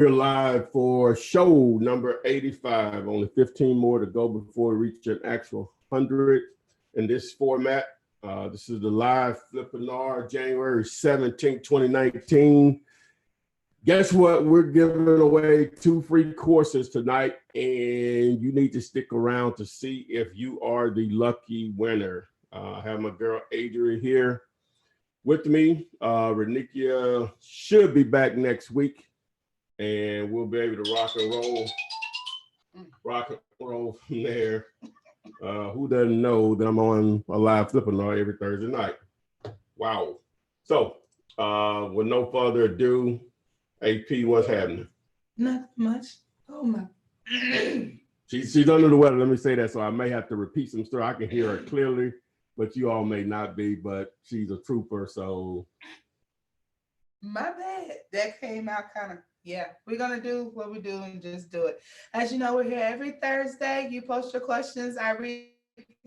We're live for show number 85. Only 15 more to go before we reach an actual 100 in this format. This is the live Flippinar, January 17th, 2019. Guess what? We're giving away 2 free courses tonight, and you need to stick around to see if you are the lucky winner. I have my girl Adria here with me. Renikia should be back next week, and we'll be able to rock and roll from there. Who doesn't know that I'm on a live Flippinar every Thursday night? Wow. So, with no further ado, AP, what's happening? Not much. Oh my. She's under the weather. Let me say that, so I may have to repeat some stuff. I can hear her clearly, but you all may not be. But she's a trooper, so. My bad. That came out kind of. Yeah, we're gonna do what we do and just do it. As you know, we're here every Thursday. You post your questions. I read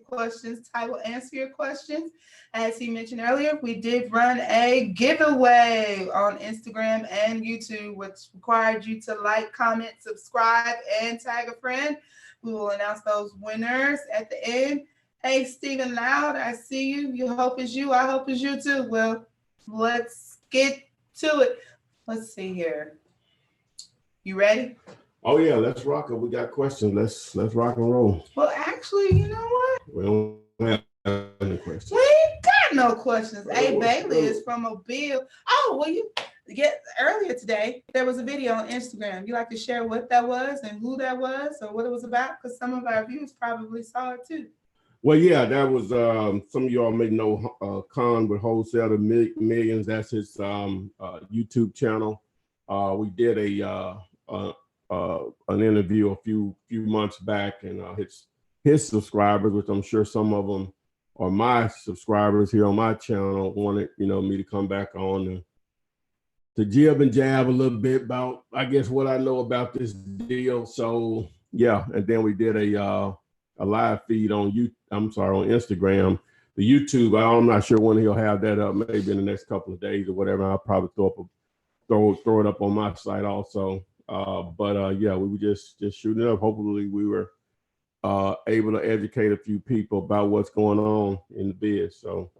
questions. I will answer your questions. As he mentioned earlier, we did run a giveaway on Instagram and YouTube, which required you to like, comment, subscribe, and tag a friend. We will announce those winners at the end. Hey, Stephen Loud, I see you. You hope it's you. I hope it's you too. Well, let's get to it. Let's see here. You ready? Oh yeah, let's rock it. We got questions. Let's rock and roll. Well, actually, you know what? We don't have any questions. We ain't got no questions. Hey, Bailey is from Mobile. Oh, well, you get earlier today, there was a video on Instagram. You like to share what that was and who that was or what it was about? Because some of our viewers probably saw it too. Well, yeah, that was some of y'all may know Con with Wholesale to Millions. That's his YouTube channel. We did an interview a few months back, and his subscribers, which I'm sure some of them are my subscribers here on my channel, wanted me to come back on to jib and jab a little bit about, I guess, what I know about this deal. So yeah, and then we did a live feed on on Instagram. The YouTube, I'm not sure when he'll have that up, maybe in the next couple of days or whatever. I'll probably throw it up on my site also. Yeah, we were just shooting it up. Hopefully we were able to educate a few people about what's going on in the biz. So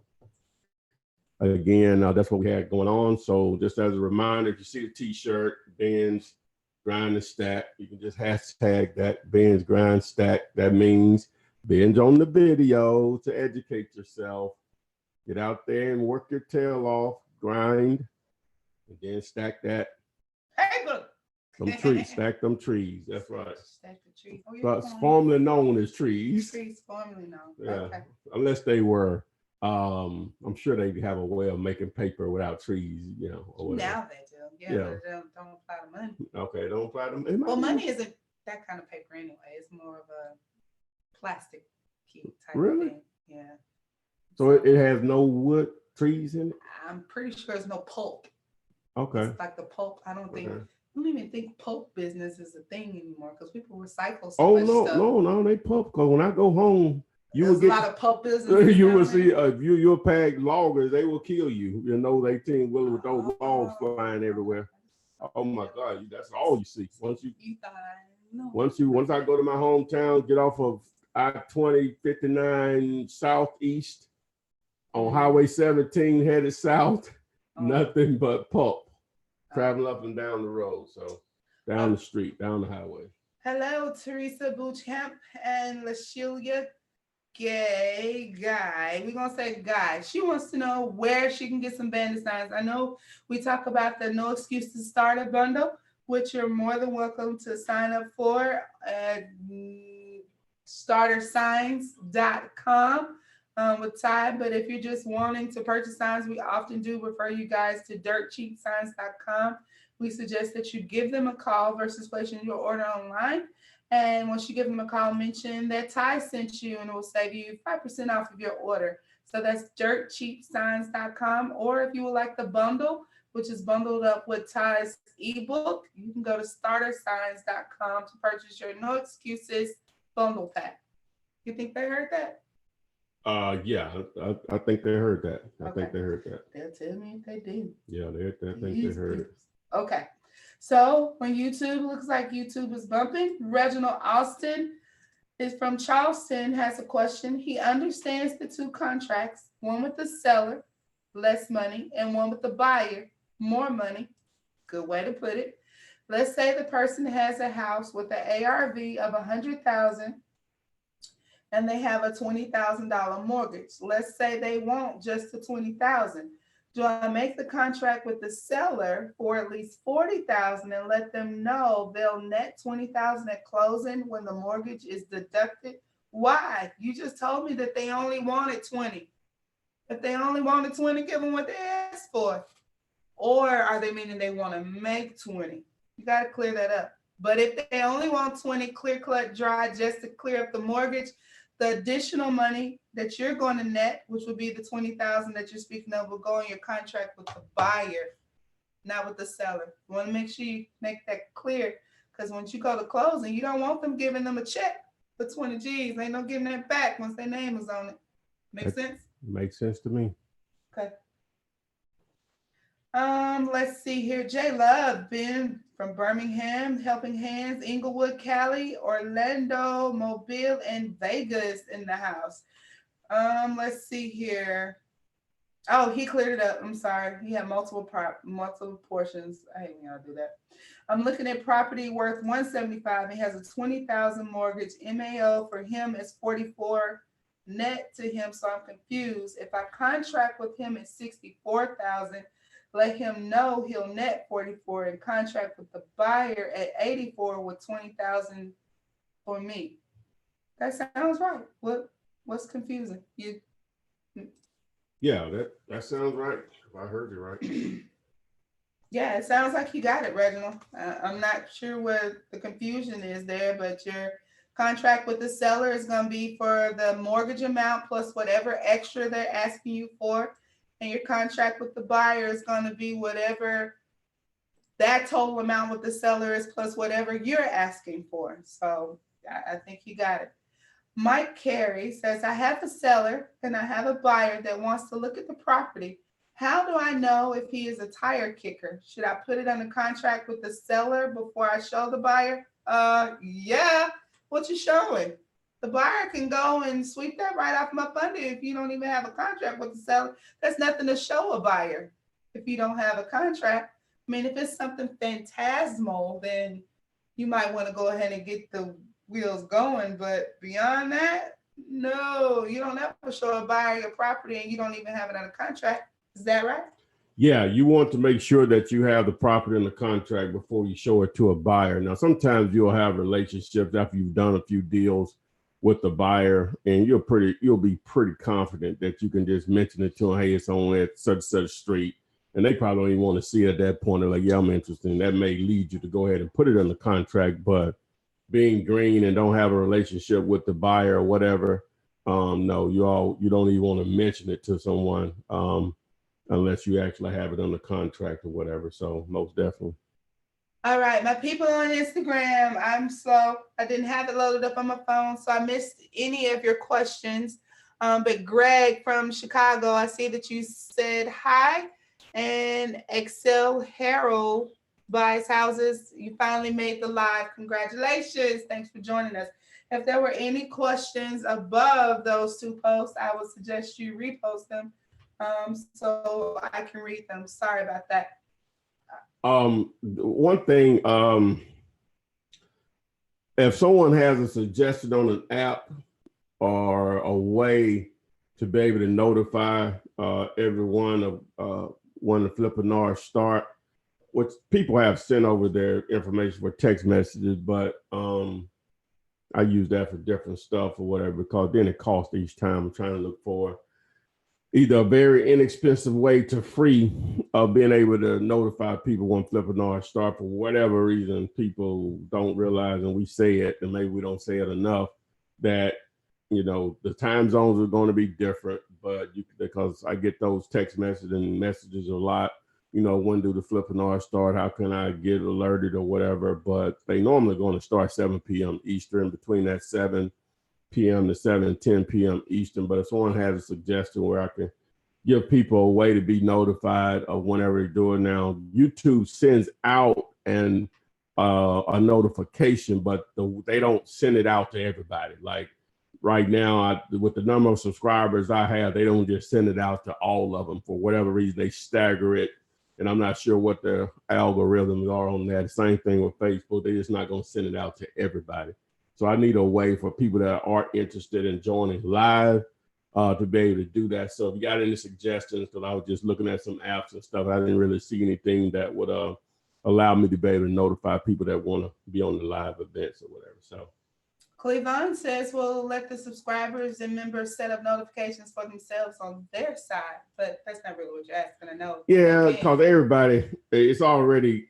again, that's what we had going on. So just as a reminder, if you see the t-shirt, Ben's Grind and Stack, you can just hashtag that, Ben's Grind Stack. That means binge on the video to educate yourself. Get out there and work your tail off, grind, and then stack that. Hey, look. Some trees, stack them trees. That's right. Stack the trees. Oh, but formerly known as trees. Trees formerly known. Yeah. Okay. Unless they were, I'm sure they have a way of making paper without trees, or whatever. Now they do. Yeah. But don't apply to money. Okay, don't apply to money. Well, money isn't that kind of paper anyway. It's more of a plastic type of thing. Yeah. So it has no wood trees in it? I'm pretty sure there's no pulp. Okay. It's like the pulp. I don't even think pulp business is a thing anymore because people recycle so Oh much no, stuff. no, they pulp. Because when I go home, There's a lot of pulp business. You will see if you're packed loggers, they will kill you. They team willing with those logs flying everywhere. Oh my God, that's all you see. Once I go to my hometown, get off of I-20 59 southeast on Highway 17 headed south, nothing but pulp. Traveling up and down the road, so down the street, down the highway. Hello, Teresa Bootcamp and LaShilia Gay Guy. We're gonna say Guy. She wants to know where she can get some bandit signs. I know we talk about the No Excuses Starter Bundle, which you're more than welcome to sign up for at startersigns.com. With Ty, but if you're just wanting to purchase signs, we often do refer you guys to dirtcheapsigns.com. We suggest that you give them a call versus placing your order online. And once you give them a call, mention that Ty sent you and it will save you 5% off of your order. So that's dirtcheapsigns.com. Or if you would like the bundle, which is bundled up with Ty's ebook, you can go to startersigns.com to purchase your No Excuses bundle pack. You think they heard that? Yeah, I think they heard that. I think they heard that. They'll tell me if they do. Yeah, I think they heard it. Okay. So when YouTube looks like YouTube is bumping, Reginald Austin is from Charleston, has a question. He understands the two contracts, one with the seller, less money, and one with the buyer, more money. Good way to put it. Let's say the person has a house with an ARV of 100,000 and they have a $20,000 mortgage. Let's say they want just the 20,000. Do I make the contract with the seller for at least 40,000 and let them know they'll net 20,000 at closing when the mortgage is deducted? Why? You just told me that they only wanted 20. If they only wanted 20, give them what they asked for. Or are they meaning they want to make 20? You got to clear that up. But if they only want 20 clear cut dry just to clear up the mortgage, the additional money that you're going to net, which would be the 20,000 that you're speaking of, will go in your contract with the buyer, not with the seller. You want to make sure you make that clear, because once you go to closing, you don't want them giving them a check for 20 G's. Ain't no giving that back once their name is on it. Make sense? Makes sense to me. Okay. Let's see here. J Love, Ben from Birmingham, Helping Hands, Inglewood, Cali, Orlando, Mobile, and Vegas in the house. Let's see here. Oh, he cleared it up. I'm sorry. He had multiple portions. I hate when y'all do that. I'm looking at property worth 175. He has a 20,000 mortgage. MAO for him is 44 net to him, so I'm confused. If I contract with him at 64,000, let him know he'll net 44 and contract with the buyer at 84 with 20,000 for me. That sounds right. What's confusing? Yeah, that sounds right. If I heard you right. Yeah, it sounds like you got it, Reginald. I'm not sure where the confusion is there, but your contract with the seller is going to be for the mortgage amount plus whatever extra they're asking you for. And your contract with the buyer is going to be whatever that total amount with the seller is plus whatever you're asking for. So I think you got it. Mike Carey says, I have a seller and I have a buyer that wants to look at the property. How do I know if he is a tire kicker? Should I put it on the contract with the seller before I show the buyer? Yeah. What you showing? The buyer can go and sweep that right off my under if you don't even have a contract with the seller. There's nothing to show a buyer if you don't have a contract. I mean, if it's something phantasmal, then you might want to go ahead and get the wheels going. But beyond that, no, you don't ever show a buyer your property and you don't even have it on a contract. Is that right? Yeah, you want to make sure that you have the property in the contract before you show it to a buyer. Now, sometimes you'll have relationships after you've done a few deals with the buyer, and you'll be pretty confident that you can just mention it to them. Hey, it's on at such street, and they probably don't even want to see it at that point. They're like, yeah, I'm interested. And that may lead you to go ahead and put it in the contract. But being green and don't have a relationship with the buyer or whatever, no, you don't even want to mention it to someone unless you actually have it on the contract or whatever. So most definitely. All right, my people on Instagram, I'm slow. I didn't have it loaded up on my phone, so I missed any of your questions. But Greg from Chicago, I see that you said hi. And Excel Harold buys houses. You finally made the live. Congratulations. Thanks for joining us. If there were any questions above those two posts, I would suggest you repost them so I can read them. Sorry about that. One thing, if someone has a suggestion on an app or a way to be able to notify everyone of when the Flippinars start, which people have sent over their information for text messages, but I use that for different stuff or whatever, because then it costs each time. I'm trying to look for either a very inexpensive way to free of being able to notify people when Flippinars start. For whatever reason, people don't realize, and we say it, and maybe we don't say it enough, that, you know, the time zones are going to be different, but because I get those text messages a lot, you know, when do the Flippinars start? How can I get alerted or whatever? But they normally going to start 7 p.m. Eastern, between that 7 p.m. to 7:10 p.m. Eastern. But if someone has a suggestion where I can give people a way to be notified of whenever they do it now, YouTube sends out and a notification, but they don't send it out to everybody. Like right now, with the number of subscribers I have, they don't just send it out to all of them. For whatever reason, they stagger it. And I'm not sure what their algorithms are on that. Same thing with Facebook. They're just not going to send it out to everybody. So I need a way for people that are interested in joining live to be able to do that. So if you got any suggestions, because I was just looking at some apps and stuff, I didn't really see anything that would allow me to be able to notify people that want to be on the live events or whatever. So Cleavon says we'll let the subscribers and members set up notifications for themselves on their side, but that's not really what you're asking to know. Yeah, because everybody, it's already,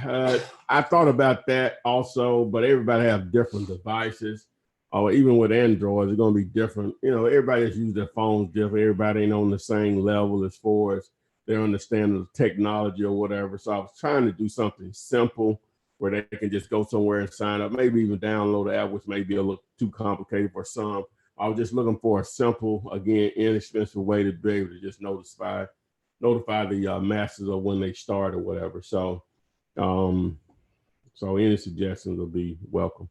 I thought about that also, but everybody have different devices. Or even with Androids, it's going to be different. You know, everybody that's used their phones different. Everybody ain't on the same level as far as their understanding of technology or whatever. So I was trying to do something simple where they can just go somewhere and sign up, maybe even download the app, which may be a little too complicated for some. I was just looking for a simple, again, inexpensive way to be able to just notify the masses of when they start or whatever. So, so any suggestions will be welcome.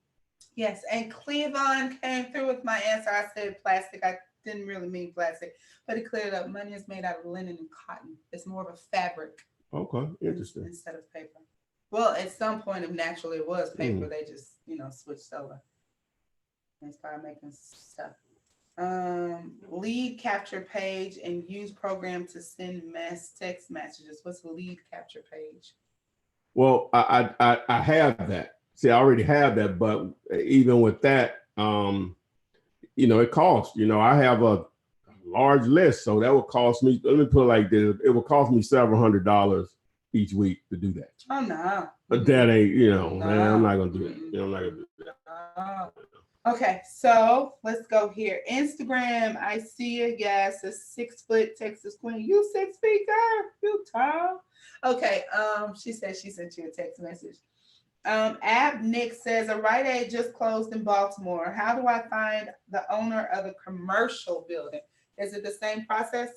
Yes, and Cleavon came through with my answer. I said plastic. I didn't really mean plastic, but it cleared up. Money is made out of linen and cotton. It's more of a fabric. Okay, interesting. Instead of paper. Well, at some point, if naturally it was paper, they just, switched over. They started making stuff. Lead capture page and use program to send mass text messages. What's the lead capture page? Well, I have that. See, I already have that, but even with that, it costs. I have a large list, so that would cost me. Let me put it like this: it would cost me several $100s each week to do that. Oh no! But that ain't, no. Man, I'm not gonna do that. I'm not gonna do that. No. Okay, so let's go here. Instagram, I see you guys. A 6 foot Texas queen. You 6 feet, girl. You tall. Okay. She said she sent you a text message. Ab Nick says a Rite Aid just closed in Baltimore. How do I find the owner of the commercial building? Is it the same process?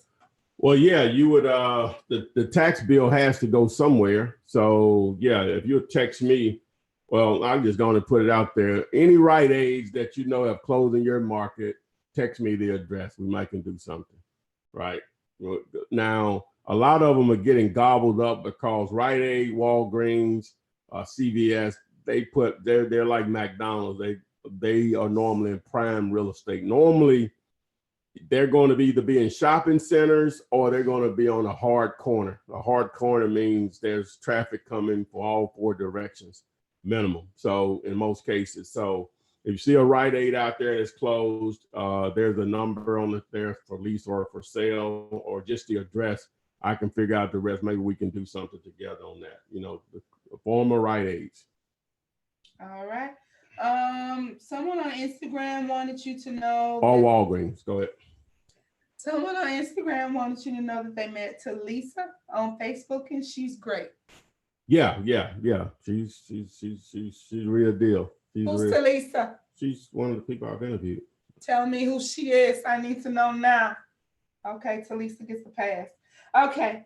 Well, yeah, you would. The tax bill has to go somewhere. So yeah, if you text me, well, I'm just going to put it out there. Any Rite Aids that have closed in your market, text me the address. We might can do something, right? Now, a lot of them are getting gobbled up because Rite Aid, Walgreens, CVS, they're like McDonald's. They are normally in prime real estate. Normally, they're going to either be in shopping centers or they're going to be on a hard corner. A hard corner means there's traffic coming for all 4 directions, minimum. So in most cases, so if you see a Rite Aid out there that's closed, there's a number on it there for lease or for sale or just the address. I can figure out the rest. Maybe we can do something together on that. The former Rite Aids. All right. Someone on Instagram wanted you to know. Or Walgreens. Go ahead. Someone on Instagram wanted you to know that they met Talisa on Facebook, and she's great. Yeah. She's real deal. Who's Talisa? She's one of the people I've interviewed. Tell me who she is. I need to know now. Okay, Talisa gets the pass. Okay.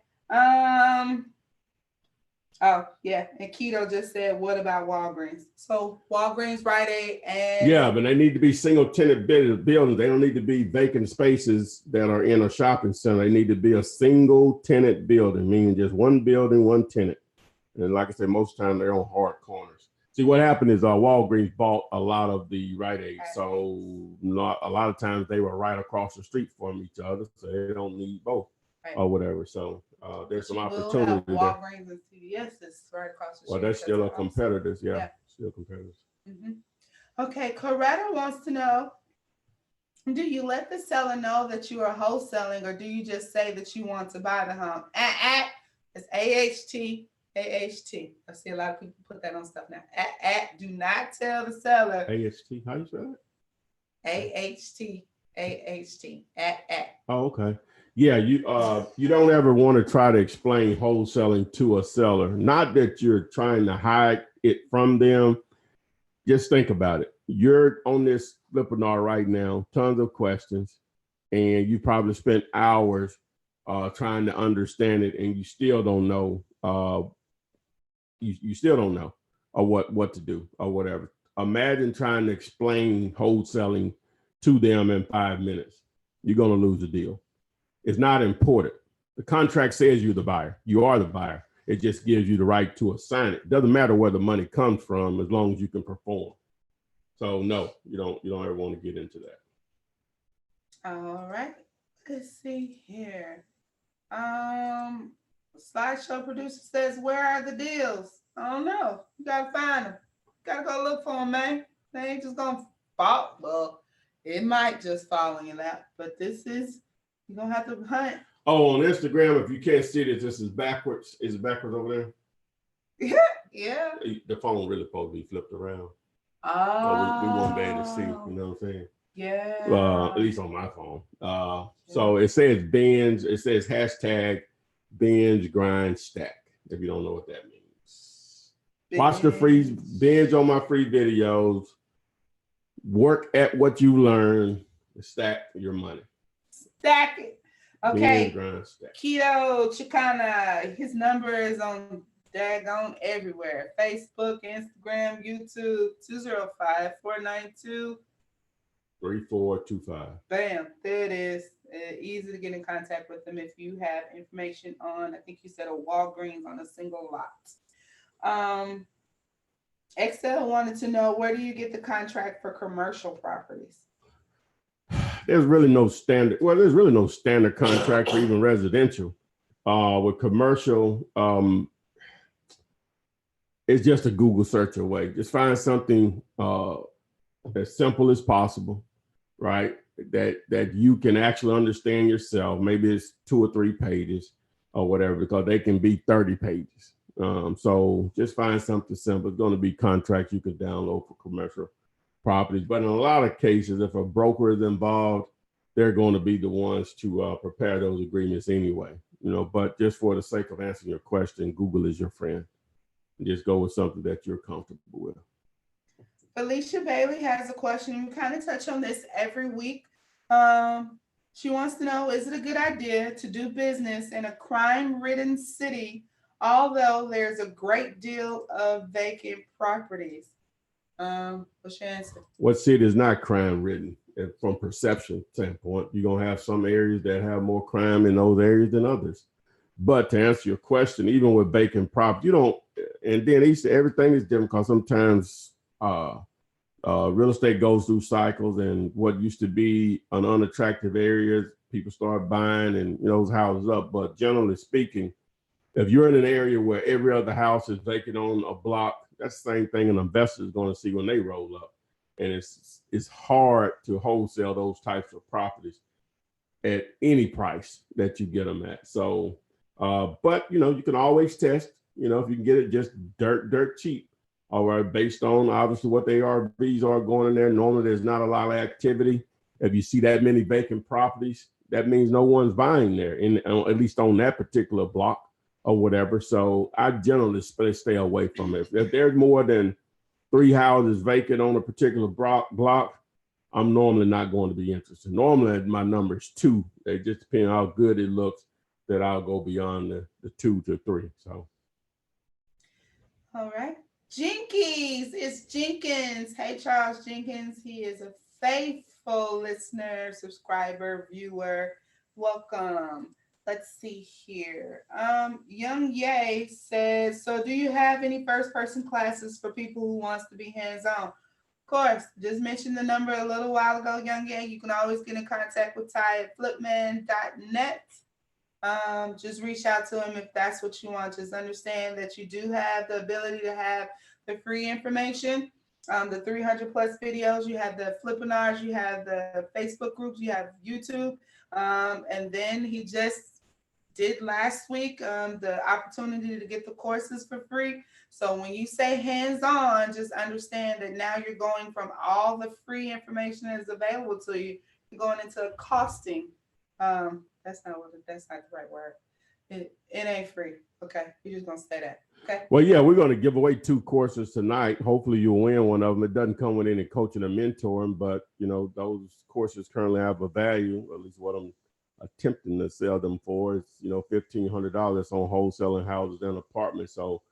Oh, yeah. And Keto just said, what about Walgreens? So Walgreens, Rite Aid, and... Yeah, but they need to be single-tenant buildings. They don't need to be vacant spaces that are in a shopping center. They need to be a single-tenant building, meaning just one building, one tenant. And like I said, most times they're on hard corners. See, what happened is Walgreens bought a lot of the Rite Aid. So a lot of times they were right across the street from each other. So they don't need both or whatever. So there's some opportunity there. Walgreens and CVS is right across the street. Well, they're still competitors. Yeah, still competitors. Mm-hmm. Okay, Coretta wants to know, do you let the seller know that you are wholesaling or do you just say that you want to buy the home? It's AHT. AHT. I see a lot of people put that on stuff now. Do not tell the seller. AHT. How you spell it? AHT. Oh, okay. Yeah, you don't ever want to try to explain wholesaling to a seller. Not that you're trying to hide it from them. Just think about it. You're on this Flippinar right now, tons of questions, and you probably spent hours trying to understand it, and you still don't know you still don't know or what to do or whatever. Imagine trying to explain wholesaling to them in 5 minutes. You're going to lose the deal. It's not important. The contract says you're the buyer. You are the buyer. It just gives you the right to assign it. It doesn't matter where the money comes from as long as you can perform. So no, you don't ever want to get into that. All right. Let's see here. Slideshow producer says, where are the deals? I don't know. You gotta find them. Gotta go look for them, man. They ain't just gonna fall. Well, it might just fall in your lap, but this is, you're gonna have to hunt. Oh, on Instagram, if you can't see it, this is backwards. Is it backwards over there? Yeah. The phone really supposed to be flipped around. Oh. We won't be able to see, you know what I'm saying? Yeah. At least on my phone. So it says binge, it says hashtag binge grind stack, if you don't know what that means. Binge. Watch the free binge on my free videos. Work at what you learn. Stack your money. Stack it. Okay. Binge grind stack. Keto Chicana, his number is on daggone everywhere. Facebook, Instagram, YouTube, 205-492-3425. Bam, there it is. Easy to get in contact with them if you have information on, I think you said a Walgreens on a single lot. Excel wanted to know, where do you get the contract for commercial properties? There's really no standard. Well, there's really no standard contract for even residential. With commercial, it's just a Google search away. Just find something as simple as possible, right? That you can actually understand yourself. Maybe it's 2 or 3 pages or whatever, because they can be 30 pages. So just find something simple. It's going to be contracts you can download for commercial properties. But in a lot of cases, if a broker is involved, they're going to be the ones to prepare those agreements anyway. But just for the sake of answering your question, Google is your friend. Just go with something that you're comfortable with. Felicia Bailey has a question. We kind of touch on this every week. She wants to know, is it a good idea to do business in a crime-ridden city, although there's a great deal of vacant properties? What's your answer? What city is not crime-ridden? From perception standpoint, you're going to have some areas that have more crime in those areas than others. But to answer your question, even with vacant property, and then everything is different, because sometimes real estate goes through cycles, and what used to be an unattractive area, people start buying and those houses up. But generally speaking, if you're in an area where every other house is vacant on a block, that's the same thing an investor is going to see when they roll up. And it's hard to wholesale those types of properties at any price that you get them at. So, but you can always test. If you can get it just dirt cheap, all right, based on obviously what the ARVs are going in there. Normally, there's not a lot of activity. If you see that many vacant properties, that means no one's buying there, at least on that particular block or whatever. So I generally stay away from it. If there's more than 3 houses vacant on a particular block, I'm normally not going to be interested. Normally, my number is 2. It just depends on how good it looks that I'll go beyond the 2 to 3. So, all right. Jinkies, it's Jenkins. Hey, Charles Jenkins. He is a faithful listener, subscriber, viewer. Welcome. Let's see here. Young Ye says, so do you have any first-person classes for people who wants to be hands-on? Of course, just mentioned the number a little while ago, Young Ye. You can always get in contact with Ty at flipman.net. Just reach out to him if that's what you want. Just understand that you do have the ability to have the free information, the 300 plus videos. You have the Flippinars, you have the Facebook groups, you have YouTube. And then he just did last week the opportunity to get the courses for free. So when you say hands-on, just understand that now you're going from all the free information that is available to you, you're going into costing. That's not the right word. It ain't free. Okay, you're just gonna say that. Okay. Well, yeah, we're gonna give away 2 courses tonight. Hopefully, you'll win one of them. It doesn't come with any coaching or mentoring, but those courses currently have a value. At least what I'm attempting to sell them for is $1,500 on wholesaling houses and apartments. So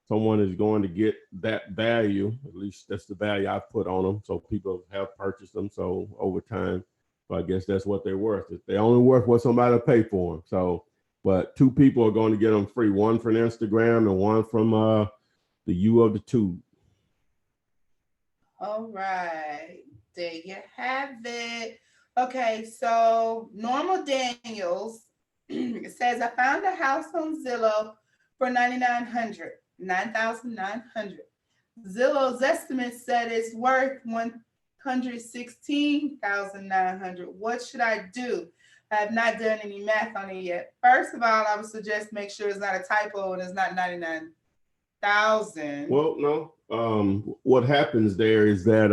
someone is going to get that value. At least that's the value I've put on them. So people have purchased them. So over time, so I guess that's what they're worth. They're only worth what somebody will pay for them. So, but two people are going to get them free. One from Instagram and one from the U of the Tube. All right. There you have it. Okay, so Normal Daniels it says, I found a house on Zillow for 9,900, 9,900. Zillow's estimate said it's worth 116,900. What should I do? I have not done any math on it yet. First of all, I would suggest make sure it's not a typo and it's not 99,000. Well, no. What happens there is that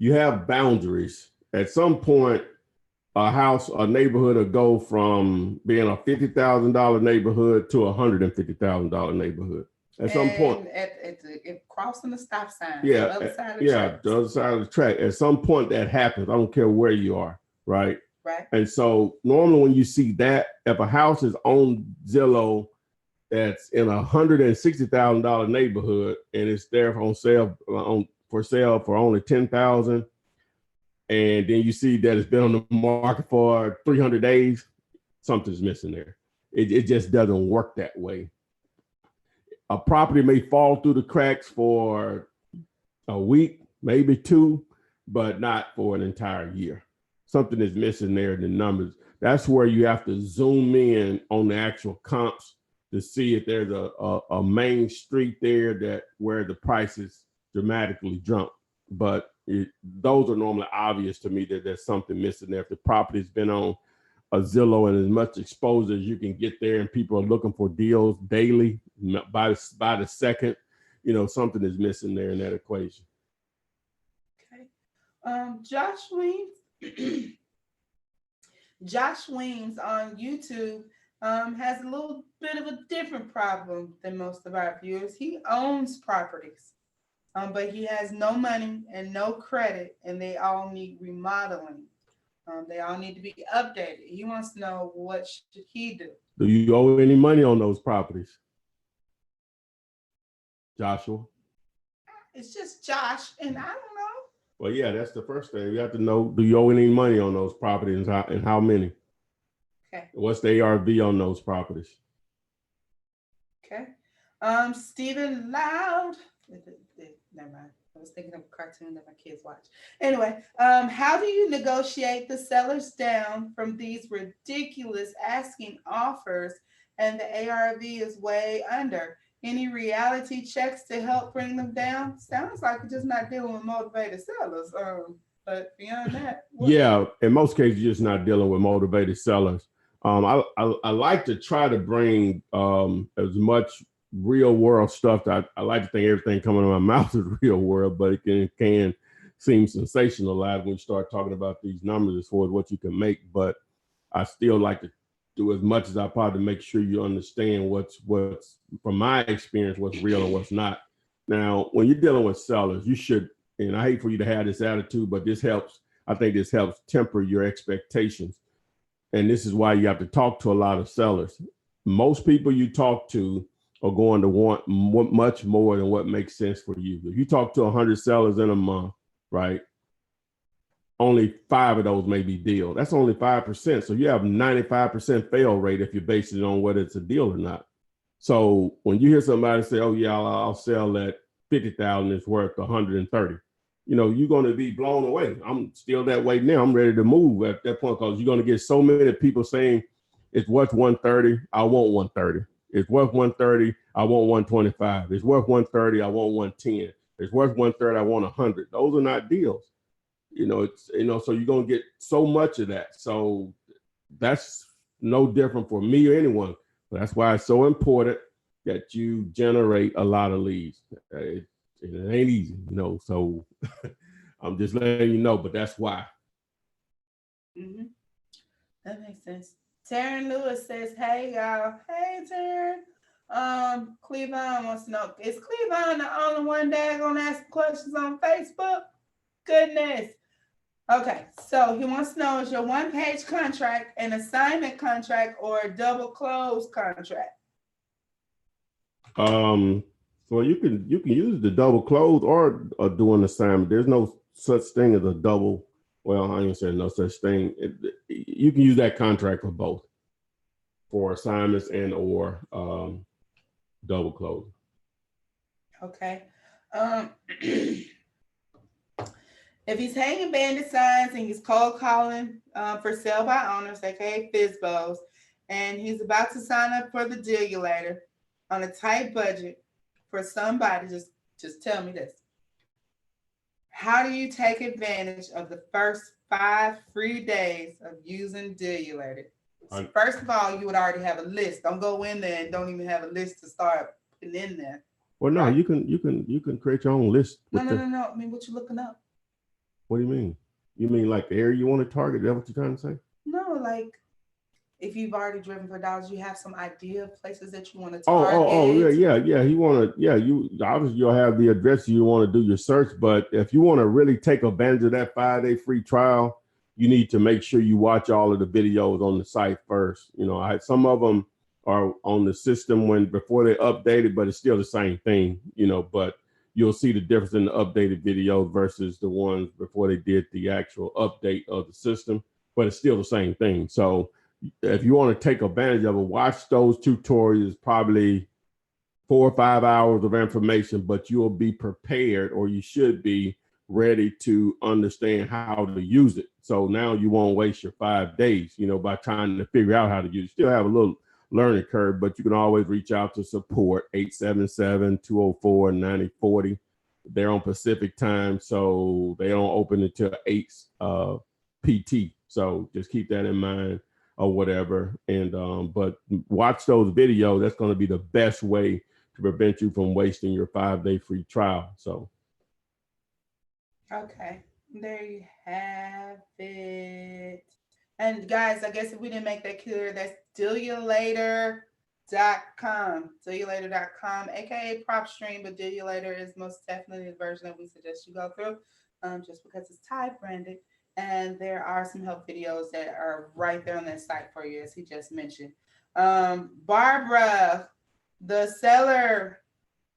you have boundaries. At some point, a house, a neighborhood will go from being a $50,000 neighborhood to a $150,000 neighborhood. At some point, at crossing the stop sign. Yeah, the other side of the the other side of the track. At some point, that happens. I don't care where you are, right? Right. And so normally when you see that, if a house is on Zillow that's in a $160,000 neighborhood and it's there for sale for only $10,000, and then you see that it's been on the market for 300 days, something's missing there. It just doesn't work that way. A property may fall through the cracks for a week, maybe two, but not for an entire year. Something is missing there in the numbers. That's where you have to zoom in on the actual comps to see if there's a main street there where the prices dramatically jump. But those are normally obvious to me that there's something missing there. If the property's been on a Zillow and as much exposure as you can get there, and people are looking for deals daily by the second, something is missing there in that equation. Okay. Josh Weems on YouTube has a little bit of a different problem than most of our viewers. He owns properties, but he has no money and no credit, and they all need remodeling. They all need to be updated. He wants to know, what should he do? Do you owe any money on those properties, Joshua? It's just Josh, and I don't know. Well, yeah, that's the first thing. You have to know, do you owe any money on those properties and how many? Okay. What's the ARV on those properties? Okay. Stephen Loud. Never mind. I was thinking of a cartoon that my kids watch. Anyway, how do you negotiate the sellers down from these ridiculous asking offers and the ARV is way under? Any reality checks to help bring them down? Sounds like you're just not dealing with motivated sellers. But beyond that, yeah, in most cases, you're just not dealing with motivated sellers. I like to try to bring as much real world stuff. I like to think everything coming out of my mouth is real world, but it can seem sensationalized when you start talking about these numbers as far as what you can make. But I still like to do as much as I probably make sure you understand what's from my experience, what's real and what's not. Now, when you're dealing with sellers, you should, and I hate for you to have this attitude, but this helps. I think this helps temper your expectations. And this is why you have to talk to a lot of sellers. Most people you talk to are going to want much more than what makes sense for you. If you talk to 100 sellers in a month, right? Only 5 of those may be deal. That's only 5%. So you have 95% fail rate if you're basing it on whether it's a deal or not. So when you hear somebody say, "Oh yeah, I'll sell that 50,000, it's worth 130," you're going to be blown away. I'm still that way now. I'm ready to move at that point because you're going to get so many people saying it's worth 130. I want 130. It's worth 130. I want 125. It's worth 130. I want 110. It's worth 130. I want 100. Those are not deals. So you're going to get so much of that. So that's no different for me or anyone. That's why it's so important that you generate a lot of leads. It ain't easy, so I'm just letting you know, but that's why. Mm-hmm. That makes sense. Taryn Lewis says, "Hey y'all." Hey Taryn. Cleavon wants to know, is Cleavon the only one that gonna ask questions on Facebook? Goodness. Okay, so he wants to know, is your one-page contract an assignment contract or a double close contract? So you can use the double close or do an assignment. There's no such thing as a double. Well, I ain't saying no such thing. You can use that contract for both, for assignments and or double close. Okay. If he's hanging bandit signs and he's cold calling for sale by owners, aka FISBOs, and he's about to sign up for the dealulator on a tight budget for somebody, just tell me this. How do you take advantage of the first 5 free days of using dealulator? First of all, you would already have a list. Don't go in there and don't even have a list to start putting in there. Well, no, right? you can create your own list. No. I mean, what you looking up? What do you mean? You mean like the area you want to target? Is that what you're trying to say? No, like if you've already driven for dollars, you have some idea of places that you want to target. Yeah. You want to, you obviously you'll have the address you want to do your search, but if you want to really take advantage of that 5-day free trial, you need to make sure you watch all of the videos on the site first. You know, some of them are on the system before they updated, but it's still the same thing, you know, but you'll see the difference in the updated videos versus the ones before they did the actual update of the system, but it's still the same thing. So if you want to take advantage of it, watch those tutorials, probably 4 or 5 hours of information, but you'll be prepared, or you should be ready to understand how to use it. So now you won't waste your 5 days, you know, by trying to figure out how to use it. Still have a little learning curve, but you can always reach out to support 877-204-9040. They're on Pacific time, so they don't open until 8 PT. So just keep that in mind or whatever. And but watch those videos. That's going to be the best way to prevent you from wasting your 5-day free trial. So okay, there you have it. And guys, I guess if we didn't make that clear, that's dealulator.com, aka PropStream, but Dealulator is most definitely the version that we suggest you go through, just because it's Thai branded. And there are some help videos that are right there on that site for you, as he just mentioned. Barbara, the seller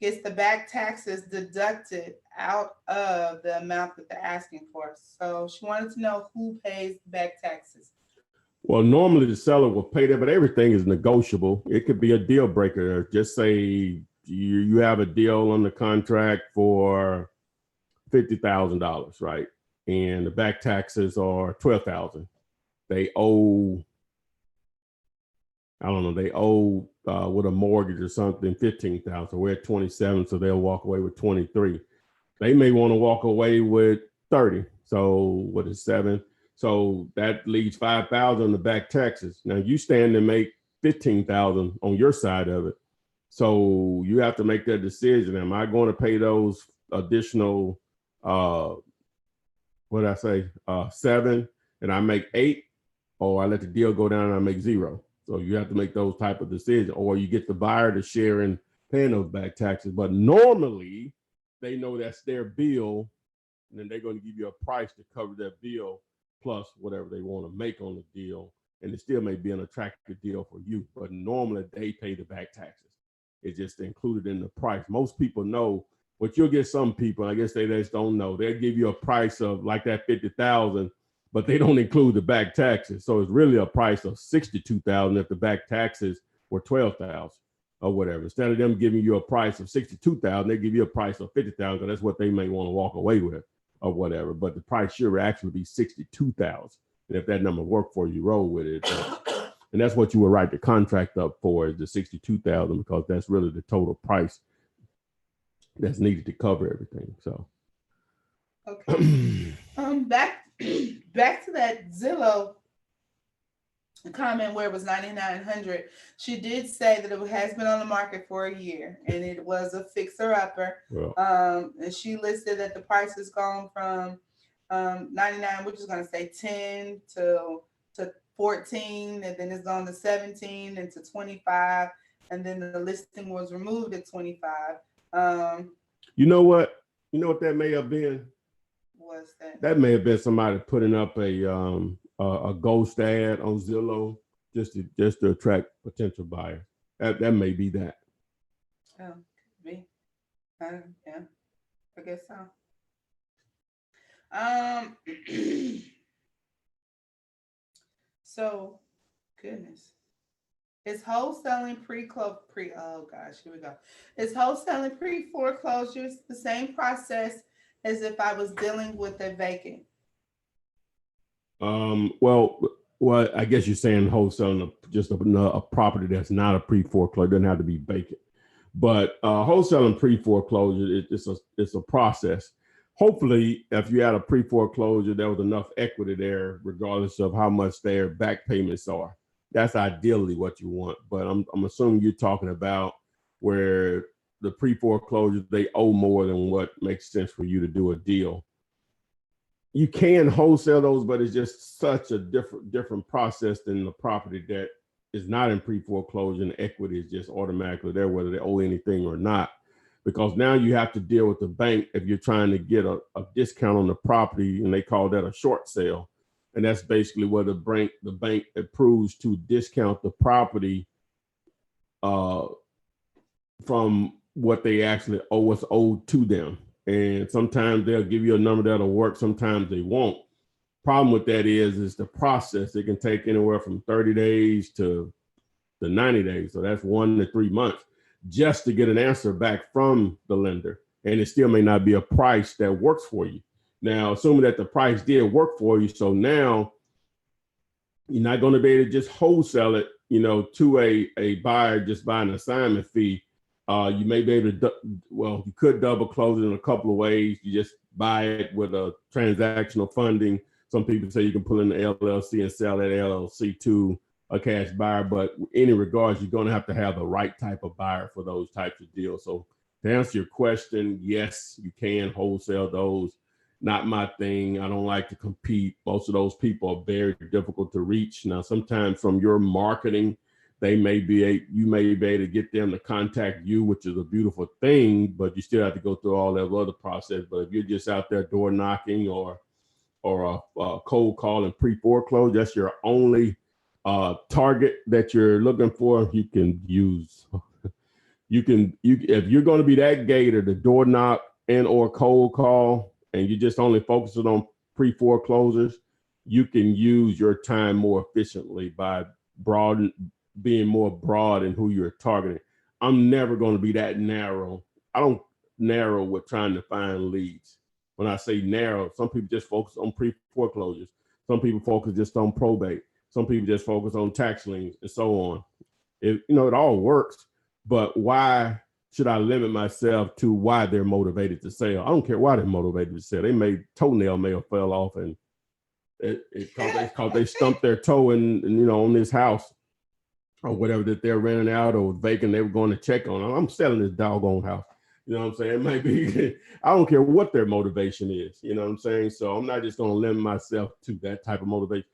gets the back taxes deducted out of the amount that they're asking for. So she wanted to know who pays the back taxes. Well, normally the seller will pay that, but everything is negotiable. It could be a deal breaker. Just say you have a deal on the contract for $50,000, right? And the back taxes are $12,000. They owe, I don't know, they owe with a mortgage or something $15,000. We're at 27, so they'll walk away with 23. They may want to walk away with 30. So what is 7? So that leaves 5,000 on the back taxes. Now you stand to make 15,000 on your side of it. So you have to make that decision. Am I going to pay those additional 7 and I make 8, or I let the deal go down and I make 0? So you have to make those type of decisions, or you get the buyer to share in paying those back taxes. But normally they know that's their bill, and then they're going to give you a price to cover that bill plus whatever they want to make on the deal. And it still may be an attractive deal for you, but normally they pay the back taxes. It's just included in the price. Most people know, but you'll get some people, I guess they just don't know. They'll give you a price of like that 50,000, but they don't include the back taxes. So it's really a price of 62,000 if the back taxes were 12,000 or whatever. Instead of them giving you a price of 62,000, they give you a price of 50,000. That's what they may want to walk away with or whatever. But the price should actually be 62,000. And if that number worked for you, roll with it. And that's what you would write the contract up for, is the 62,000, because that's really the total price that's needed to cover everything. So okay. Back to that Zillow comment where it was 9,900. She did say that it has been on the market for a year and it was a fixer upper. Well, and she listed that the price has gone from 99, we're just going to say 10 to 14, and then it's gone to 17 and to 25, and then the listing was removed at 25. You know what that may have been? was that? That may have been somebody putting up a ghost ad on Zillow just to attract potential buyers. That may be that. Oh, me. Yeah, I guess so. So, goodness. Is wholesaling oh gosh, here we go. Is wholesaling pre-foreclosures the same process as if I was dealing with a vacant? Well, I guess you're saying wholesaling just a property that's not a pre-foreclosure. It doesn't have to be vacant. But wholesaling pre-foreclosure, it's a process. Hopefully, if you had a pre-foreclosure, there was enough equity there, regardless of how much their back payments are. That's ideally what you want. But I'm assuming you're talking about where the pre-foreclosure, they owe more than what makes sense for you to do a deal. You can wholesale those, but it's just such a different process than the property that is not in pre-foreclosure, and equity is just automatically there, whether they owe anything or not. Because now you have to deal with the bank if you're trying to get a discount on the property, and they call that a short sale. And that's basically where the bank approves to discount the property from what they actually owe, what's owed to them. And sometimes they'll give you a number that'll work, sometimes they won't. Problem with that is the process. It can take anywhere from 30 days to 90 days. So that's 1 to 3 months just to get an answer back from the lender. And it still may not be a price that works for you. Now, assuming that the price did work for you, so now you're not going to be able to just wholesale it, to a buyer just by an assignment fee. You may be able to, you could double close it in a couple of ways. You just buy it with a transactional funding. Some people say you can pull in the LLC and sell that LLC to a cash buyer, but in any regards, you're going to have the right type of buyer for those types of deals. So to answer your question, yes, you can wholesale those. Not my thing. I don't like to compete. Most of those people are very difficult to reach. Now, sometimes from your marketing, you may be able to get them to contact you, which is a beautiful thing, but you still have to go through all that other process. But if you're just out there door knocking or a cold call and pre-foreclosure, that's your only target that you're looking for, you can use. If you're going to be that gator, the door knock and or cold call, and you just only focusing on pre-foreclosures, you can use your time more efficiently by being more broad in who you're targeting. I'm never going to be that narrow. I don't narrow with trying to find leads. When I say narrow, some people just focus on pre-foreclosures. Some people focus just on probate. Some people just focus on tax liens and so on. It all works, but why should I limit myself to why they're motivated to sell? I don't care why they're motivated to sell. They may toenail may have fell off and they stumped their toe in on this house or whatever that they're renting out or vacant. They were going to check on. I'm selling this doggone house. You know what I'm saying? It might be, I don't care what their motivation is. You know what I'm saying? So I'm not just going to limit myself to that type of motivation.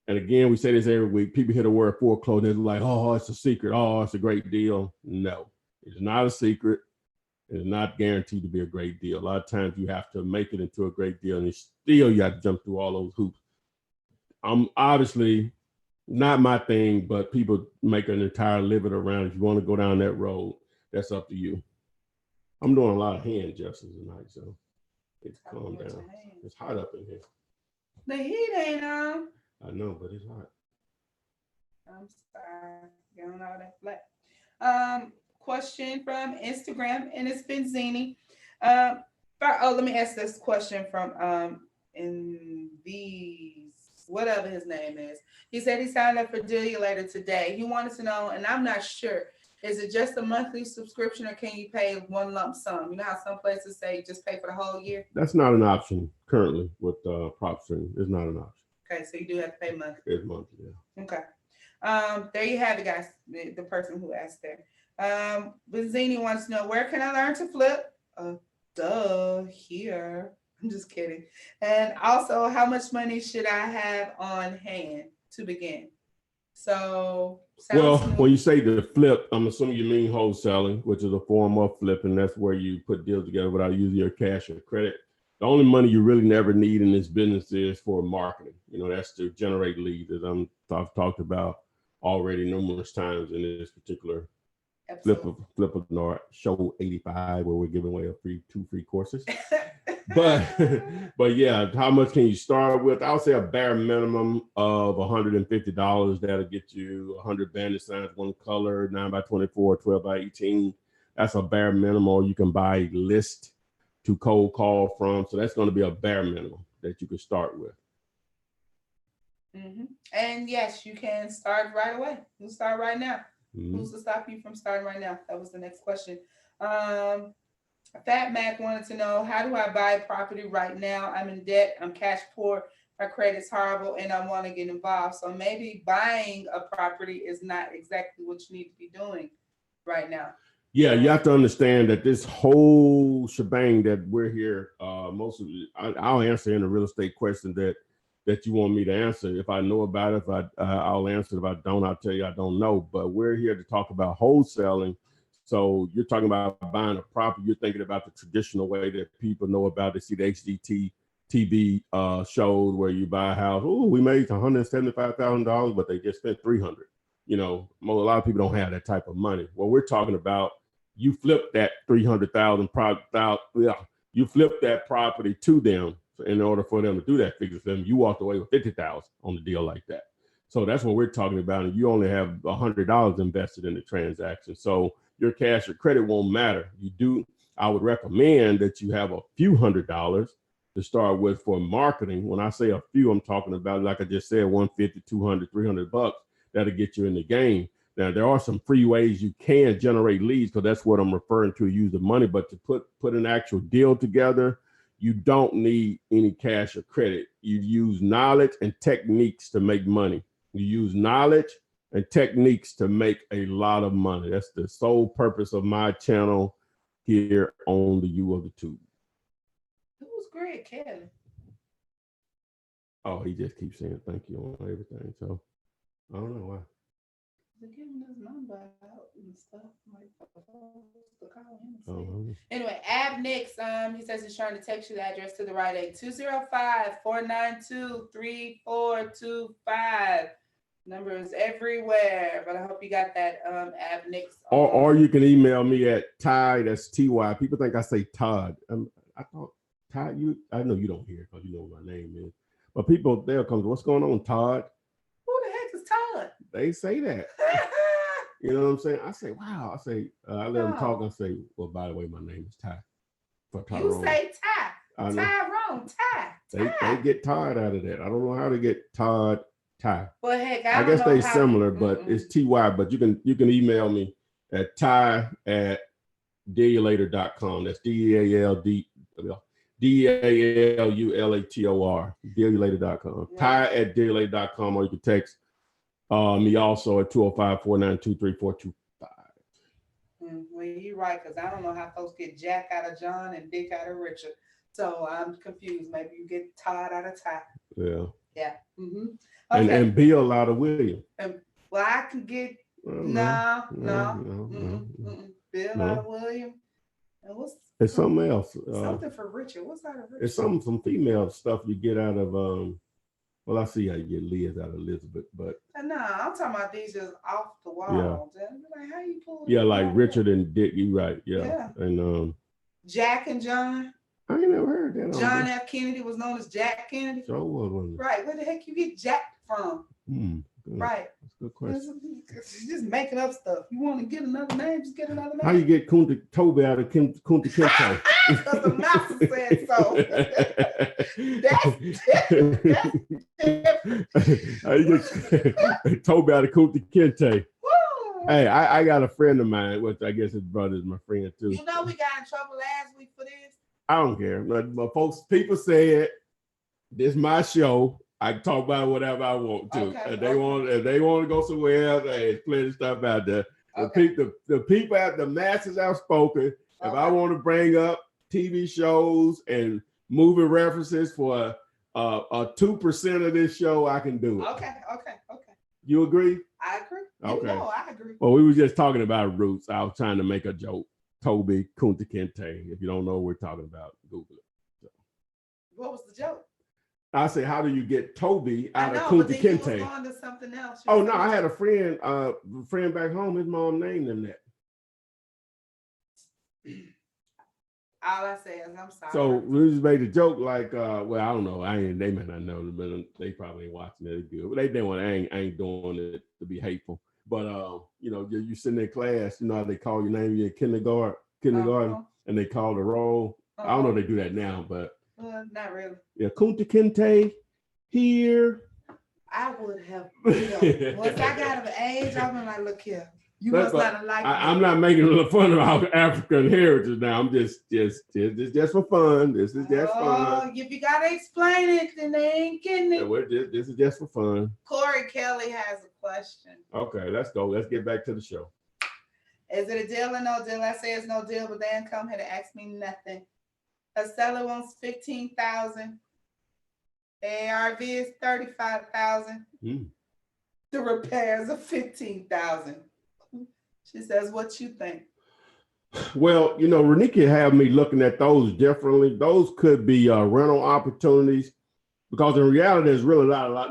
And again, we say this every week. People hear the word foreclosure, they're like, oh, it's a secret. Oh, it's a great deal. No, it's not a secret. It's not guaranteed to be a great deal. A lot of times you have to make it into a great deal, and still you have to jump through all those hoops. I'm obviously not my thing, but people make an entire living around. If you want to go down that road, that's up to you. I'm doing a lot of hand gestures tonight, so it's calm down. It's hot up in here. The heat ain't on. I know, but it's hot. I'm sorry. You don't know that flat. Question from Instagram, and it's Benzini. Let me ask this question from in these whatever his name is. He said he signed up for Deal Later today. He wanted to know, and I'm not sure, is it just a monthly subscription or can you pay one lump sum? You know how some places say just pay for the whole year? That's not an option currently with PropStream. It's not an option. Okay, so you do have to pay monthly. It's monthly, yeah. Okay. There you have it, guys. The person who asked there. Benzini wants to know, where can I learn to flip? Here. I'm just kidding. And also, how much money should I have on hand to begin? So, when you say the flip, I'm assuming you mean wholesaling, which is a form of flipping. That's where you put deals together without using your cash or credit. The only money you really never need in this business is for marketing. You know, that's to generate leads, as I've talked about already numerous times in this particular Flippinars show 85, where we're giving away two free courses. but yeah, how much can you start with? I would say a bare minimum of $150. That'll get you 100 bandit signs, one color, 9x24, 12x18. That's a bare minimum. You can buy a list to cold call from. So that's going to be a bare minimum that you can start with. Mm-hmm. And yes, you can start right away. You can start right now. Mm-hmm. Who's to stop you from starting right now? That was the next question. Fat Mac wanted to know, how do I buy property right now? I'm in debt. I'm cash poor. My credit's horrible, and I want to get involved. So maybe buying a property is not exactly what you need to be doing right now. Yeah, you have to understand that this whole shebang that we're here, most of it, I'll answer in a real estate question that you want me to answer. If I know about it, I'll answer. If I don't, I'll tell you I don't know. But we're here to talk about wholesaling. So you're talking about buying a property. You're thinking about the traditional way that people know about. They see the HGTV shows where you buy a house. Oh, we made $175,000, but they just spent $300,000. You know, a lot of people don't have that type of money. Well, we're talking about you flip that $300,000 you flip that property to them. So in order for them to do that figure for them, you walked away with $50,000 on the deal like that. So that's what we're talking about. And you only have $100 invested in the transaction. So your cash or credit won't matter. I would recommend that you have a few $100s to start with for marketing. When I say a few, I'm talking about, like I just said, $150, $200, $300. That'll get you in the game. Now, there are some free ways you can generate leads, because that's what I'm referring to, use the money. But to put an actual deal together, you don't need any cash or credit. You use knowledge and techniques to make money. You use knowledge and techniques to make a lot of money. That's the sole purpose of my channel here on the U of the Tube. Who's Greg Kelly? Oh, he just keeps saying thank you on everything. So I don't know why. They're giving his number out and stuff. Like, to call him. Anyway, Abnix, he says he's trying to text you the address to the right 205-492-3425. Number is everywhere, but I hope you got that, Abnix. Or you can email me at Ty, that's Ty. People think I say Todd. I thought Ty, I know you don't hear because you know what my name is. But people, they'll come, what's going on, Todd? Who the heck is Todd? They say that. You know what I'm saying? I say, wow. I say, I let them talk and say, well, by the way, my name is Ty. You say Ty. Tyrone, Ty. They get Todd out of that. I don't know how to get Todd, Ty. Well, heck, I guess they're similar, but it's TY. But you can email me at ty@dealulator.com. That's DEALULATOR, dealulator.com. Ty@dealulator.com, or you can text me also at 205-492-3425. Well, you're right, because I don't know how folks get Jack out of John and Dick out of Richard. So I'm confused. Maybe you get Todd out of Ty. Yeah. Yeah. Mm-hmm. Okay. And Bill out of William. Well, I can get no. Bill out of William. And it's something else. Something for Richard. What's out of Richard? It's some female stuff you get out of well, I see how you get Liz out of Elizabeth, but no, I'm talking about these just off the wall. Yeah. Like, how you pull? Yeah, like Richard and Dick. You right? Yeah. And Jack and John. I ain't never heard that. John F. Kennedy was known as Jack Kennedy. So wasn't it? Right. Where the heck you get Jack from? Right. That's a good question. You're just making up stuff. You want to get another name? Just get another name. How you get Toby out of Kunta Kinte? Because the master said so. How you get Toby out of Kunta Kinte? Hey, I got a friend of mine, which I guess his brother is my friend too. You know we got in trouble last week for this. I don't care. But folks, people said this is my show. I can talk about whatever I want to. Okay, if they want to go somewhere else, hey, there's plenty of stuff out there. Okay. The people at the masses outspoken. If I want to bring up TV shows and movie references for a 2% of this show, I can do it. Okay. You agree? I agree. Okay. No, I agree. Well, we were just talking about roots. I was trying to make a joke. Toby Kunta Kinte. If you don't know what we're talking about, Google it. What was the joke? I say, how do you get Toby out of but Kunta then you was Kinte? going to something else. Oh no, I had a friend back home. His mom named him that. All I say is I'm sorry. So we just made a joke like, well, I don't know. They may not know, but they probably ain't watching it. It's good. But they didn't want. I ain't doing it to be hateful. But you know, you sitting in class. You know how they call your name in kindergarten, and they call the roll. I don't know if they do that now, but not really. Yeah, Kunta Kinte here. I would have. Once I got of age, I'm like, look here. You must not like me. I'm not making fun of our African heritage now. I'm just for fun. This is just fun. If you gotta explain it, then they ain't getting it. This is just for fun. Corey Kelly has a question. Okay, let's go. Let's get back to the show. Is it a deal or no deal? I say it's no deal, but they didn't come here to ask me nothing. A seller wants $15,000. ARV is $35,000. The repairs are $15,000. She says, "What you think?" Well, you know, Renika had me looking at those differently. Those could be rental opportunities because in reality, there's really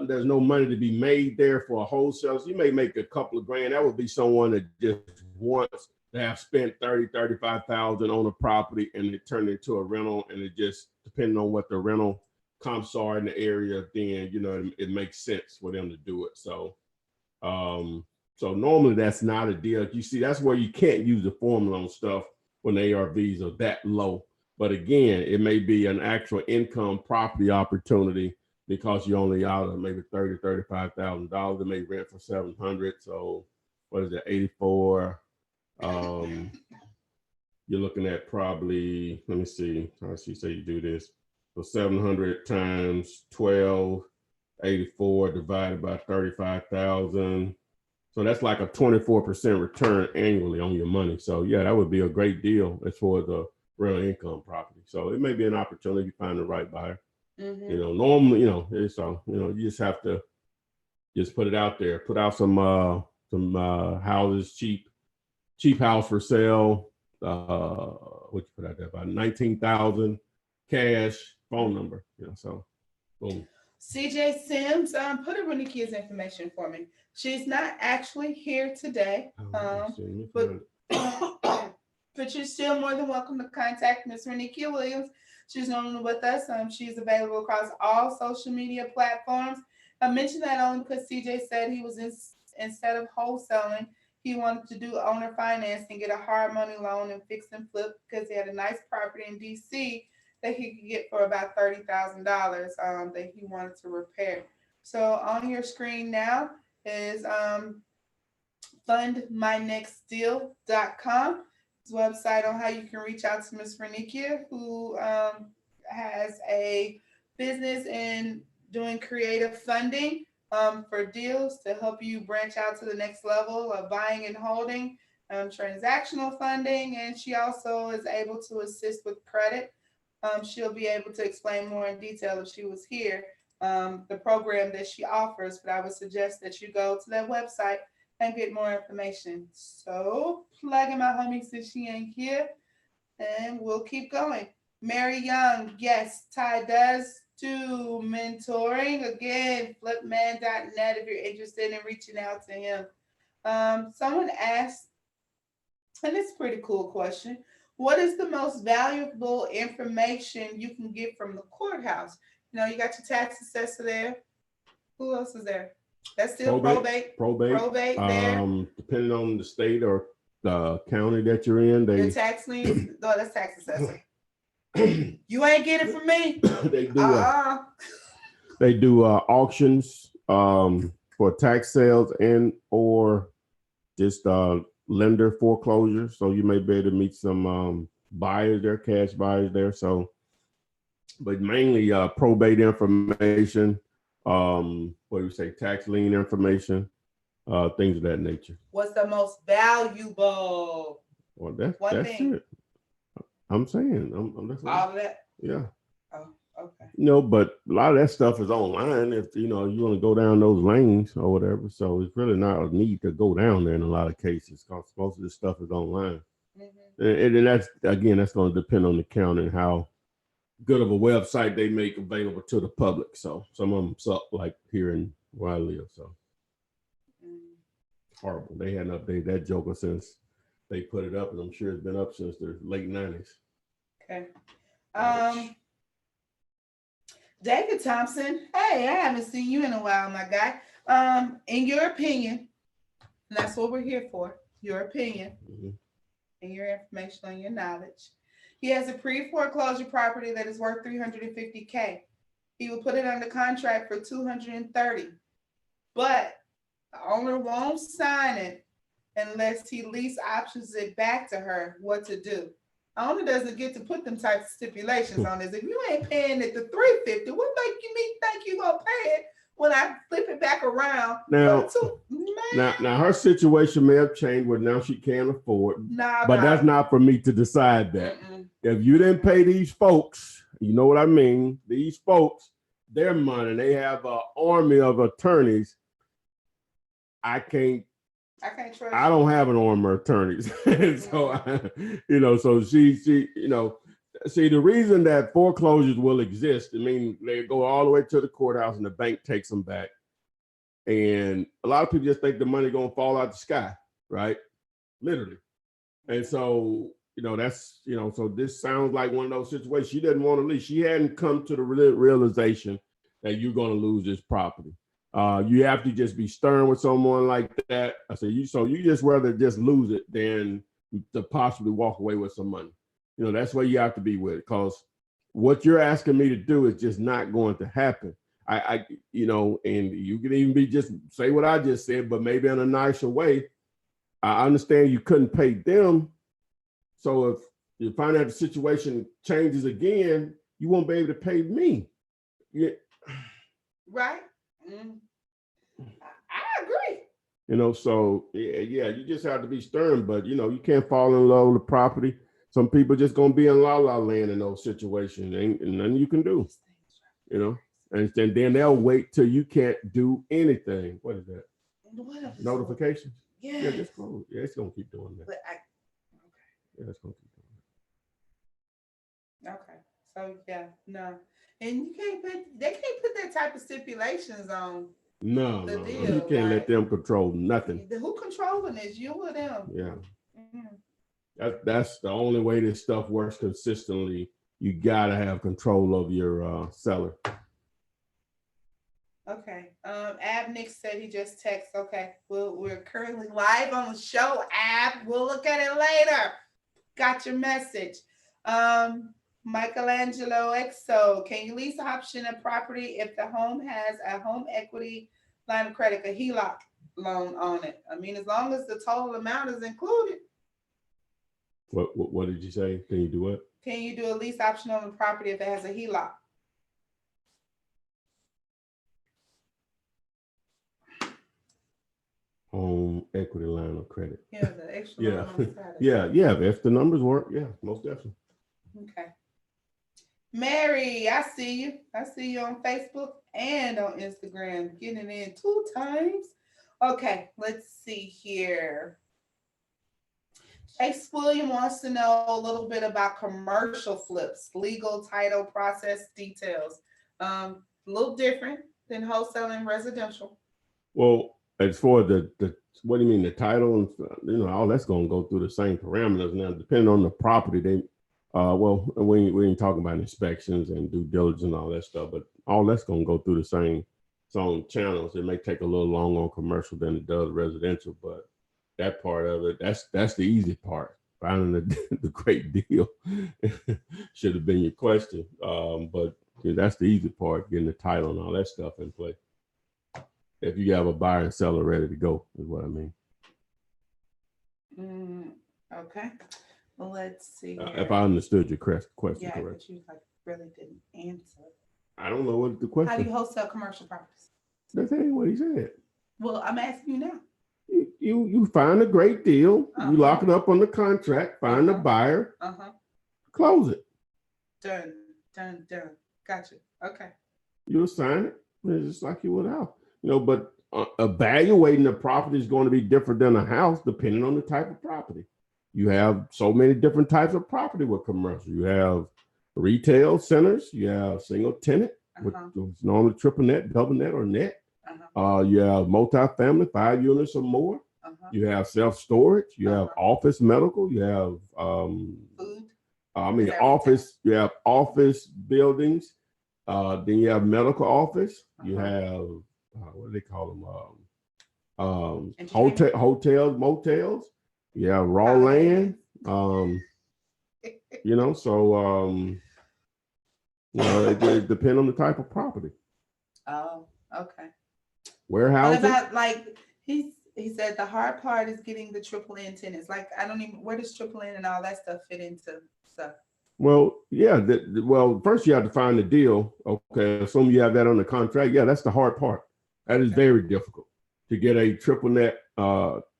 there's no money to be made there for a wholesale. So you may make a couple of grand. That would be someone that just wants to have spent $35,000 on a property and it turned into a rental, and it just depending on what the rental comps are in the area, then you know it makes sense for them to do it. So so normally that's not a deal. You see, that's where you can't use the formula on stuff when the ARVs are that low. But again, it may be an actual income property opportunity because you're only out of maybe $35,000. It may rent for $700. So what is it, 84? You're looking at probably, let me see how she say you do this. So 700 times 12, 84 divided by 35,000. So that's like a 24% return annually on your money. So yeah, that would be a great deal as far as a rental income property. So it may be an opportunity to find the right buyer. You know, normally, you know, it's you just have to just put it out there, put out some houses, cheap house for sale. What you put out there, about 19,000 cash, phone number, you know, so boom. CJ Sims, put in Renikia's information for me. She's not actually here today, but you're still more than welcome to contact Miss Renikia Williams. She's normally with us. She's available across all social media platforms. I mentioned that only because CJ said he was instead of wholesaling, he wanted to do owner financing, get a hard money loan and fix and flip because he had a nice property in DC that he could get for about $30,000 that he wanted to repair. So on your screen now is fundmynextdeal.com. It's a website on how you can reach out to Ms. Renikia, who has a business in doing creative funding for deals to help you branch out to the next level of buying and holding, transactional funding, and she also is able to assist with credit. She'll be able to explain more in detail if she was here, the program that she offers, but I would suggest that you go to that website and get more information. So plugging my homie since she ain't here, and we'll keep going. Mary Young, yes, Ty does do mentoring. Again, flipman.net if you're interested in reaching out to him. Someone asked, and it's a pretty cool question, what is the most valuable information you can get from the courthouse? You know, you got your tax assessor there. Who else is there? That's still probate there. Depending on the state or the county that you're in, the tax liens. No, that's tax assessor. You ain't get it from me. They do auctions for tax sales and or just lender foreclosure. So you may be able to meet some buyers there, cash buyers there. So, but mainly probate information. What do you say? Tax lien information, things of that nature. What's the most valuable? Well, that's it. I'm saying, that's all of that. Yeah. Oh, okay. You know, but a lot of that stuff is online. If you know you want to go down those lanes or whatever, so it's really not a need to go down there in a lot of cases because most of this stuff is online. And that's going to depend on the county and how good of a website they make available to the public. So some of them suck, like here in where I live. So horrible. They hadn't updated that joker since they put it up, and I'm sure it's been up since the late 90s. Okay. David Thompson, hey, I haven't seen you in a while, my guy. In your opinion, and that's what we're here for, your opinion and your information and your knowledge. He has a pre-foreclosure property that is worth $350K. He will put it under contract for $230,000, but the owner won't sign it unless he lease options it back to her. What to do? The owner doesn't get to put them types of stipulations on this. If you ain't paying it the $350,000, what make me think you gonna pay it when I flip it back around? Now her situation may have changed where now she can't afford. But that's not for me to decide that. If you didn't pay these folks, you know what I mean? These folks, their money, they have an army of attorneys. I can't trust. I don't have an army of attorneys. So, so she, see, the reason that foreclosures will exist, I mean, they go all the way to the courthouse and the bank takes them back. And a lot of people just think the money going to fall out the sky, right? Literally. And so, that's, so this sounds like one of those situations. She didn't want to leave. She hadn't come to the realization that you're going to lose this property. You have to just be stern with someone like that. I said, you just rather just lose it than to possibly walk away with some money. That's what you have to be with, because what you're asking me to do is just not going to happen. And you can even be just say what I just said, but maybe in a nicer way. I understand you couldn't pay them. So if you find out the situation changes again, you won't be able to pay me. Yeah. Right. I agree. So yeah, you just have to be stern, but you can't fall in love with the property. Some people just gonna be in la la land in those situations. Ain't nothing you can do. And then they'll wait till you can't do anything. What is that? Notifications? Yeah, just close. Yeah, it's gonna keep doing that. Yeah, it's gonna keep doing that. Okay. So yeah, no. And they can't put that type of stipulations on. No, you can't let them control nothing. Who controlling this? You or them? Yeah. That's the only way this stuff works consistently. You gotta have control of your seller. Okay. Abnick said he just texted. Okay. We're currently live on the show. Ab, we'll look at it later. Got your message. Michelangelo XO, can you lease option a property if the home has a home equity line of credit, a HELOC loan on it? I mean, as long as the total amount is included. What did you say? Can you do what? Can you do a lease option on the property if it has a HELOC? Home equity line of credit. Yeah, the extra loan on the side. Yeah. If the numbers work, yeah, most definitely. Okay. Mary, I see you. I see you on Facebook and on Instagram. Getting it in 2 times. Okay, let's see here. Chase William wants to know a little bit about commercial flips, legal title process details. A little different than wholesale and residential. Well, as for the what do you mean, the title and all that's going to go through the same parameters. Now, depending on the property, we ain't talking about inspections and due diligence and all that stuff, but all that's going to go through the same channels. It may take a little longer on commercial than it does residential, but that part of it, that's the easy part. Finding the great deal should have been your question, but that's the easy part, getting the title and all that stuff in play. If you have a buyer and seller ready to go, is what I mean. Okay. Well, let's see. If I understood your question yeah, correct. But you really didn't answer. I don't know what the question. How do you wholesale commercial properties? That's what he said. Well, I'm asking you now. You find a great deal. You lock it up on the contract. Find a buyer. Close it. Done. Gotcha. Okay. You'll sign it. It's just like you would a house. But evaluating the property is going to be different than a house depending on the type of property. You have so many different types of property with commercial. You have retail centers, you have single tenant, which is normally triple net, double net, or net. You have multifamily, 5 units or more. You have self-storage. You have office medical. You have food. Office. You have office buildings. Then you have medical office. You have what do they call them? Hotels, motels. You have raw land. You know, so it depends on the type of property. Oh, okay. Warehousing. What about, like, he said the hard part is getting the triple N tenants. Like, I don't even, where does triple N and all that stuff fit into stuff? Well, yeah. Well, first you have to find the deal. Okay, assume you have that on the contract. Yeah, that's the hard part. That is very difficult to get a triple net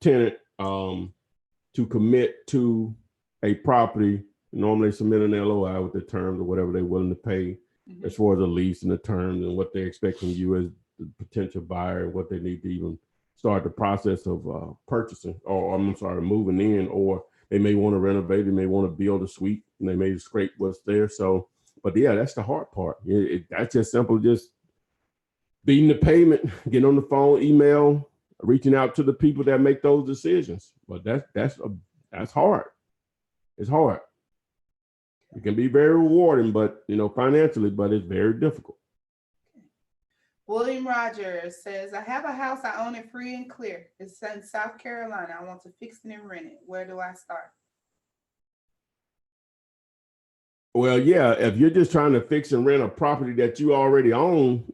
tenant to commit to a property. Normally submit an LOI with the terms or whatever they're willing to pay as far as the lease and the terms and what they expect from you as the potential buyer and what they need to even start the process of purchasing, or I'm sorry, moving in, or they may want to renovate, they may want to build a suite, and they may scrape what's there. So, but yeah, that's the hard part. That's just simple, just beating the pavement, getting on the phone, email, reaching out to the people that make those decisions. But that's hard. It's hard. It can be very rewarding, but financially, but it's very difficult. William Rogers says, I have a house I own it free and clear. It's in South Carolina. I want to fix it and rent it. Where do I start? Well, yeah, if you're just trying to fix and rent a property that you already own,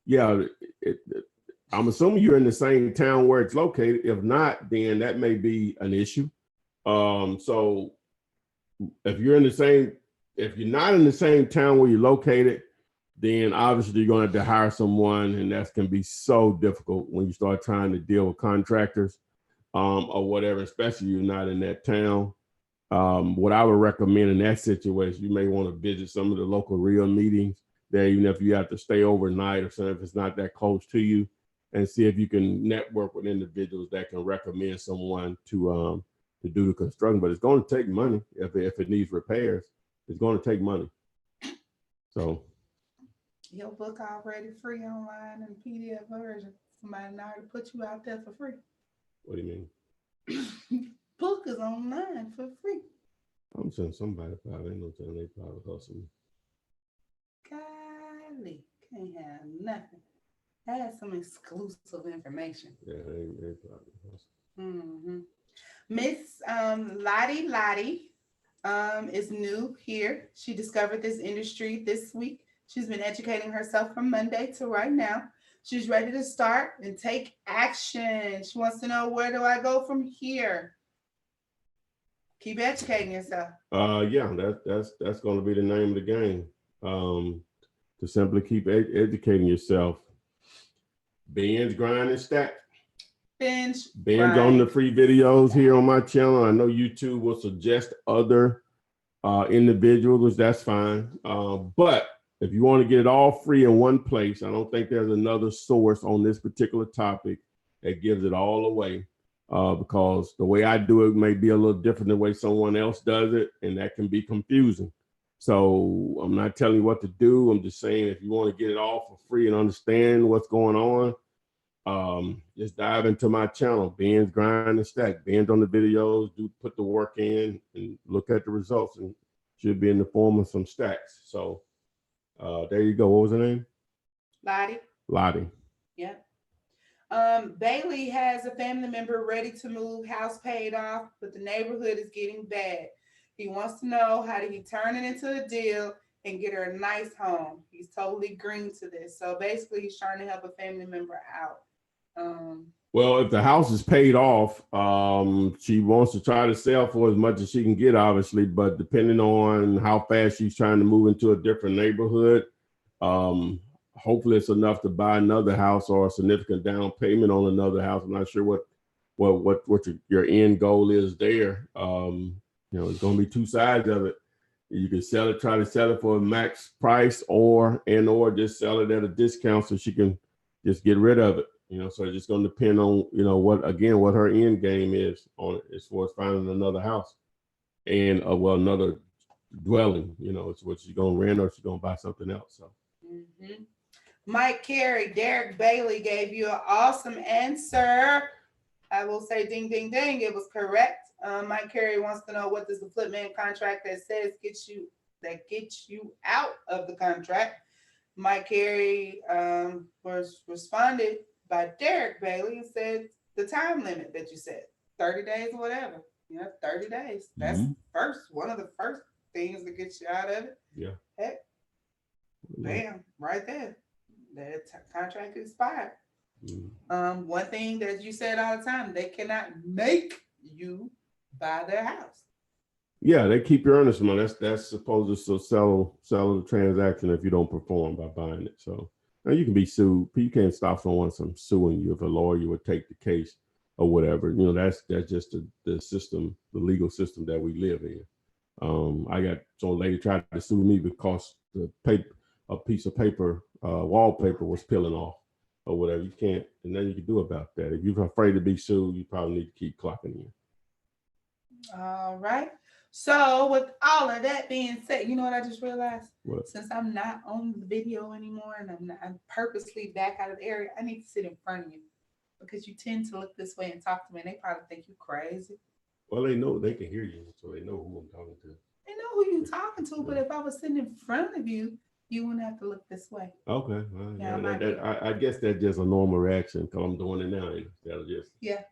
yeah, I'm assuming you're in the same town where it's located. If not, then that may be an issue. So if you're not in the same town where you're located, then obviously you're going to have to hire someone, and that can be so difficult when you start trying to deal with contractors or whatever, especially if you're not in that town. What I would recommend in that situation, you may want to visit some of the local real meetings there, even if you have to stay overnight or something, if it's not that close to you, and see if you can network with individuals that can recommend someone to do the construction. But it's going to take money if it needs repairs. It's going to take money. So your book already free online in PDF version. Somebody already put you out there for free. What do you mean? Book is online for free. I'm saying somebody probably ain't no telling they probably hustling. Golly, can't have nothing. I had some exclusive information. Yeah, they probably hustling. Miss Lottie is new here. She discovered this industry this week. She's been educating herself from Monday to right now. She's ready to start and take action. She wants to know, where do I go from here? Keep educating yourself. Yeah, that's going to be the name of the game. To simply keep educating yourself. Binge, grind, and stack. Binge on the free videos here on my channel. I know YouTube will suggest other individuals. That's fine. But if you want to get it all free in one place, I don't think there's another source on this particular topic that gives it all away. Because the way I do it may be a little different than the way someone else does it, and that can be confusing. So I'm not telling you what to do. I'm just saying, if you want to get it all for free and understand what's going on, just dive into my channel, Binge, Grind, and Stack. Binge on the videos, put the work in, and look at the results, and should be in the form of some stacks. So there you go. What was her name? Lottie. Yeah. Bailey has a family member ready to move, house paid off, but the neighborhood is getting bad. He wants to know, how do he turn it into a deal and get her a nice home? He's totally green to this. So basically, he's trying to help a family member out. Well, if the house is paid off, she wants to try to sell for as much as she can get, obviously, but depending on how fast she's trying to move into a different neighborhood, hopefully it's enough to buy another house or a significant down payment on another house. I'm not sure what your end goal is there. It's going to be two sides of it. You can sell it, try to sell it for a max price, or just sell it at a discount so she can just get rid of it. So it's just going to depend on, what her end game is on as far as finding another house and another dwelling. You know, it's what you're gonna rent or you're gonna buy something else. So. Mm-hmm. Mike Carey, Derek Bailey gave you an awesome answer. I will say ding, ding, ding. It was correct. Mike Carey wants to know, what does the Flipman contract that says gets you out of the contract? Mike Carey was responded by Derek Bailey and said the time limit that you said, 30 days or whatever. 30 days. That's one of the first things that gets you out of it. Yeah. Heck, bam, right there. That contract expired. One thing that you said all the time, they cannot make you buy their house. Yeah, they keep your earnest money. That's supposed to sell the transaction if you don't perform by buying it. So now you can be sued. You can't stop someone from suing you if a lawyer would take the case or whatever. That's just the system, the legal system that we live in. I got some lady tried to sue me because a piece of paper, wallpaper was peeling off or whatever. You can't, and nothing you can do about that. If you're afraid to be sued, you probably need to keep clocking in. All right. So with all of that being said, you know what I just realized? What? Since I'm not on the video anymore and I'm purposely back out of the area, I need to sit in front of you because you tend to look this way and talk to me and they probably think you crazy. Well, they know they can hear you, so they know who I'm talking to. They know who you're talking to, but if I was sitting in front of you, you wouldn't have to look this way. Okay. Well, I guess that's just a normal reaction because I'm doing it now. Instead of just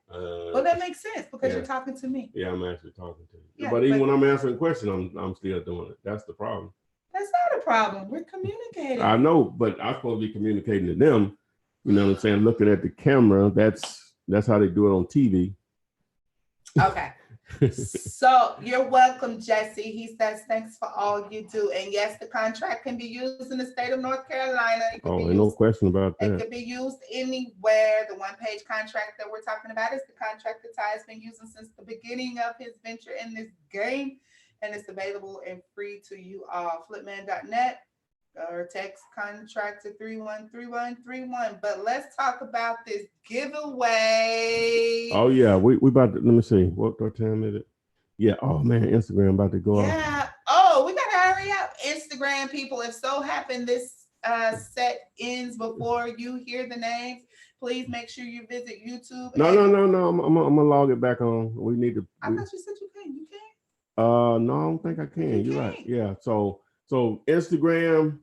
well, that makes sense because you're talking to me. Yeah, I'm actually talking to you. Yeah, but even when I'm answering questions, I'm still doing it. That's the problem. That's not a problem. We're communicating. I know, but I'm supposed to be communicating to them. You know what I'm saying? Looking at the camera. That's how they do it on TV. Okay. So you're welcome, Jesse. He says thanks for all you do. And yes, the contract can be used in the state of North Carolina. Ain't no question about that. It can be used anywhere. The one-page contract that we're talking about is the contract that Ty has been using since the beginning of his venture in this game. And it's available and free to you all. Flipman.net or text contract to 313131. But let's talk about this giveaway. Oh yeah, we about to, let me see. What time is it? Yeah. Oh man, Instagram about to go off. Yeah. Oh, we gotta hurry up. Instagram people, if so happen this set ends before you hear the names, please make sure you visit YouTube. No. I'm gonna log it back on. We need to. I thought you said you can. You can? No, I don't think I can. You're right. Yeah. So Instagram.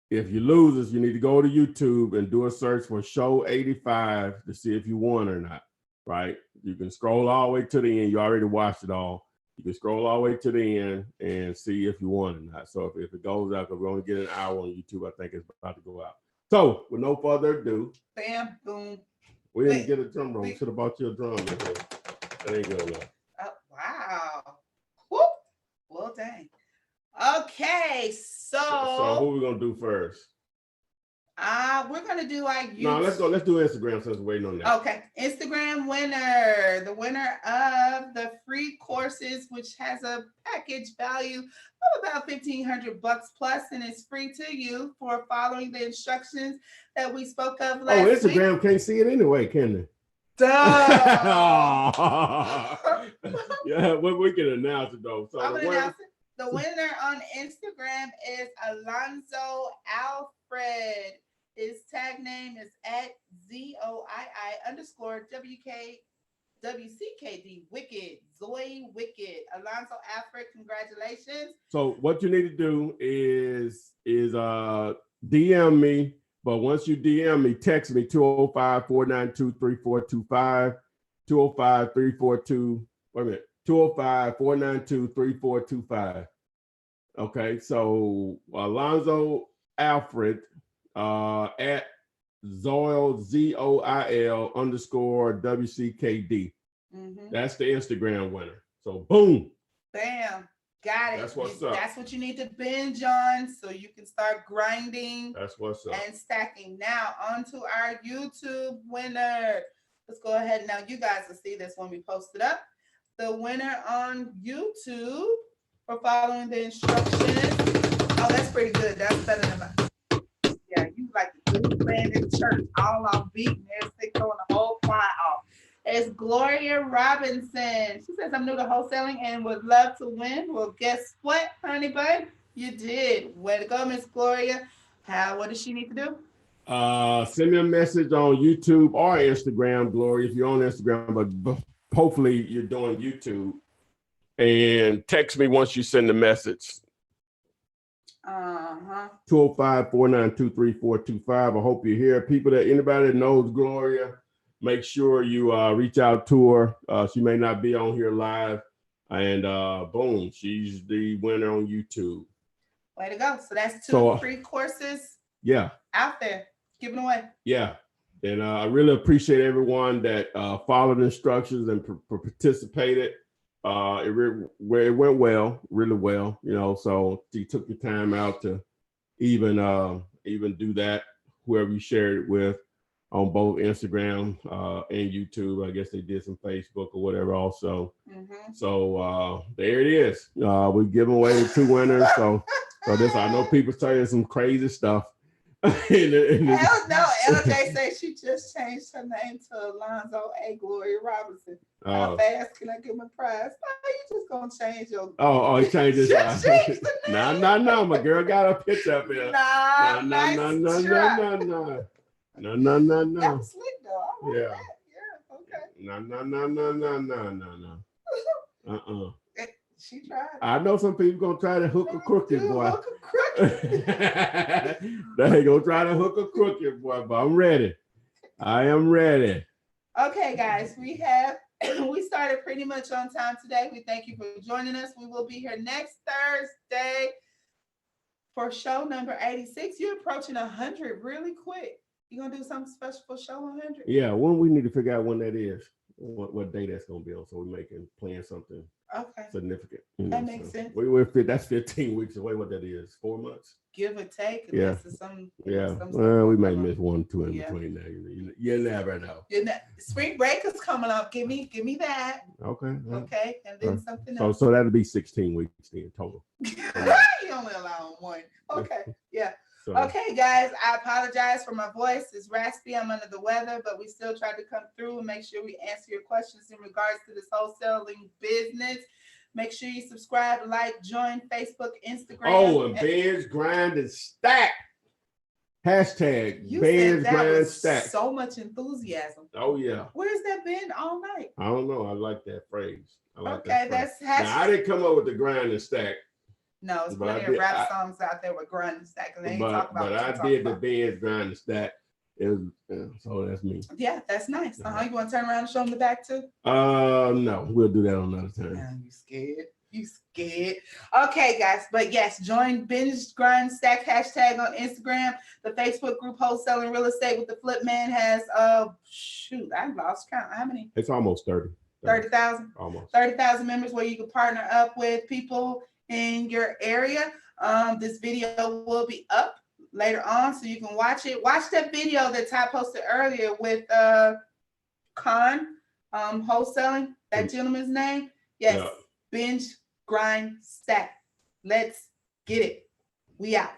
If you lose us, you need to go to YouTube and do a search for Show 85 to see if you won or not. Right? You can scroll all the way to the end. You already watched it all. You can scroll all the way to the end and see if you won or not. So if it goes out, because we only get an hour on YouTube, I think it's about to go out. So with no further ado, bam, boom. We didn't get a drum roll. We should have bought you a drum. That ain't good enough. Oh, wow. Whoop. Well, dang. Okay, so who are we gonna do first? We're gonna do like you. No, let's go. Let's do Instagram since we're waiting on that. Okay, Instagram winner, the winner of the free courses, which has a package value of about $1,500 plus, and it's free to you for following the instructions that we spoke of last week. Instagram can't see it anyway, can they? Duh. Yeah, we can announce it though. So the winner on Instagram is Alonzo Alfred. His tag name is @ZOII_WCKD Wicked. Zoe Wicked. Alonzo Alfred, congratulations. So what you need to do is DM me. But once you DM me, text me 205-492-3425, 205-342, wait a minute, 205-492-3425. Okay, so Alonzo Alfred at Zoil, ZOIL_WCKD. That's the Instagram winner. So boom. Bam. Got it. That's what's up. That's what you need to binge on so you can start grinding. That's what's up. And stacking. Now on to our YouTube winner. Let's go ahead. Now you guys will see this when we post it up. The winner on YouTube for following the instructions. Oh, that's pretty good. That's better than mine. Yeah, you like the blues band in church, all off beat, and they're throwing the whole choir off. It's Gloria Robinson. She says, I'm new to wholesaling and would love to win. Well, guess what, honey bun? You did. Way to go, Miss Gloria. What does she need to do? Send me a message on YouTube or Instagram, Gloria, if you're on Instagram, but hopefully you're doing YouTube. And text me once you send the message. 205-492-3425. I hope you're here. Anybody that knows Gloria, make sure you reach out to her. She may not be on here live. And boom, she's the winner on YouTube. Way to go. So that's two free courses out there. Giving away. Yeah. And I really appreciate everyone that followed instructions and participated. It went well, really well, so you took your time out to even do that, whoever you shared it with on both Instagram and YouTube. I guess they did some Facebook or whatever also. So there it is. We're giving away the 2 winners. So this, I know people saying some crazy stuff. Hell no, LJ says she just changed her name to Alonzo A. Gloria Robinson. How fast can I get my prize? Oh, you just gonna change your. He changed his. No, my girl got a picture up here. No. That was slick though. Yeah. Okay. No. She tried. I know some people gonna try to hook a crooked boy. They gonna try to hook a crooked boy, but I'm ready. I am ready. Okay, guys, we started pretty much on time today. We thank you for joining us. We will be here next Thursday for show number 86. You're approaching 100 really quick. You gonna do something special for show 100? Yeah, we need to figure out when that is, what day that's gonna be on, so we plan something. Okay. Significant. That makes sense. That's 15 weeks away. What that is, 4 months. Give or take. Yeah. We may miss 1, 2 in between there. You never know. Spring break is coming up. Give me that. Okay. Okay. And then something else. So that'll be 16 weeks in total. You only allow 1. Okay. Yeah. So. Okay, guys, I apologize for my voice. It's raspy. I'm under the weather, but we still try to come through and make sure we answer your questions in regards to this wholesaling business. Make sure you subscribe, like, join Facebook, Instagram. And binge, grind, and stack. Hashtag binge, grind, stack. So much enthusiasm. Oh, yeah. Where's that been all night? I don't know. I like that phrase. That's hashtag. Now, I didn't come up with the grind and stack. No, it's plenty of rap songs out there with grind and stack. And they talk about but I did the binge, grind, and stack. So that's me. Yeah, that's nice. You want to turn around and show them the back too? No, we'll do that another time. Yeah, you scared. Okay, guys, but yes, join binge, grind, stack hashtag on Instagram. The Facebook group Wholesaling Real Estate with the Flip Man has I lost count. How many? It's almost 30. 30,000. Almost 30,000 members where you can partner up with people in your area. This video will be up later on, so you can watch it. Watch that video that Ty posted earlier with wholesaling. That gentleman's name. Yes. Yeah. Binge, grind, stack. Let's get it. We out.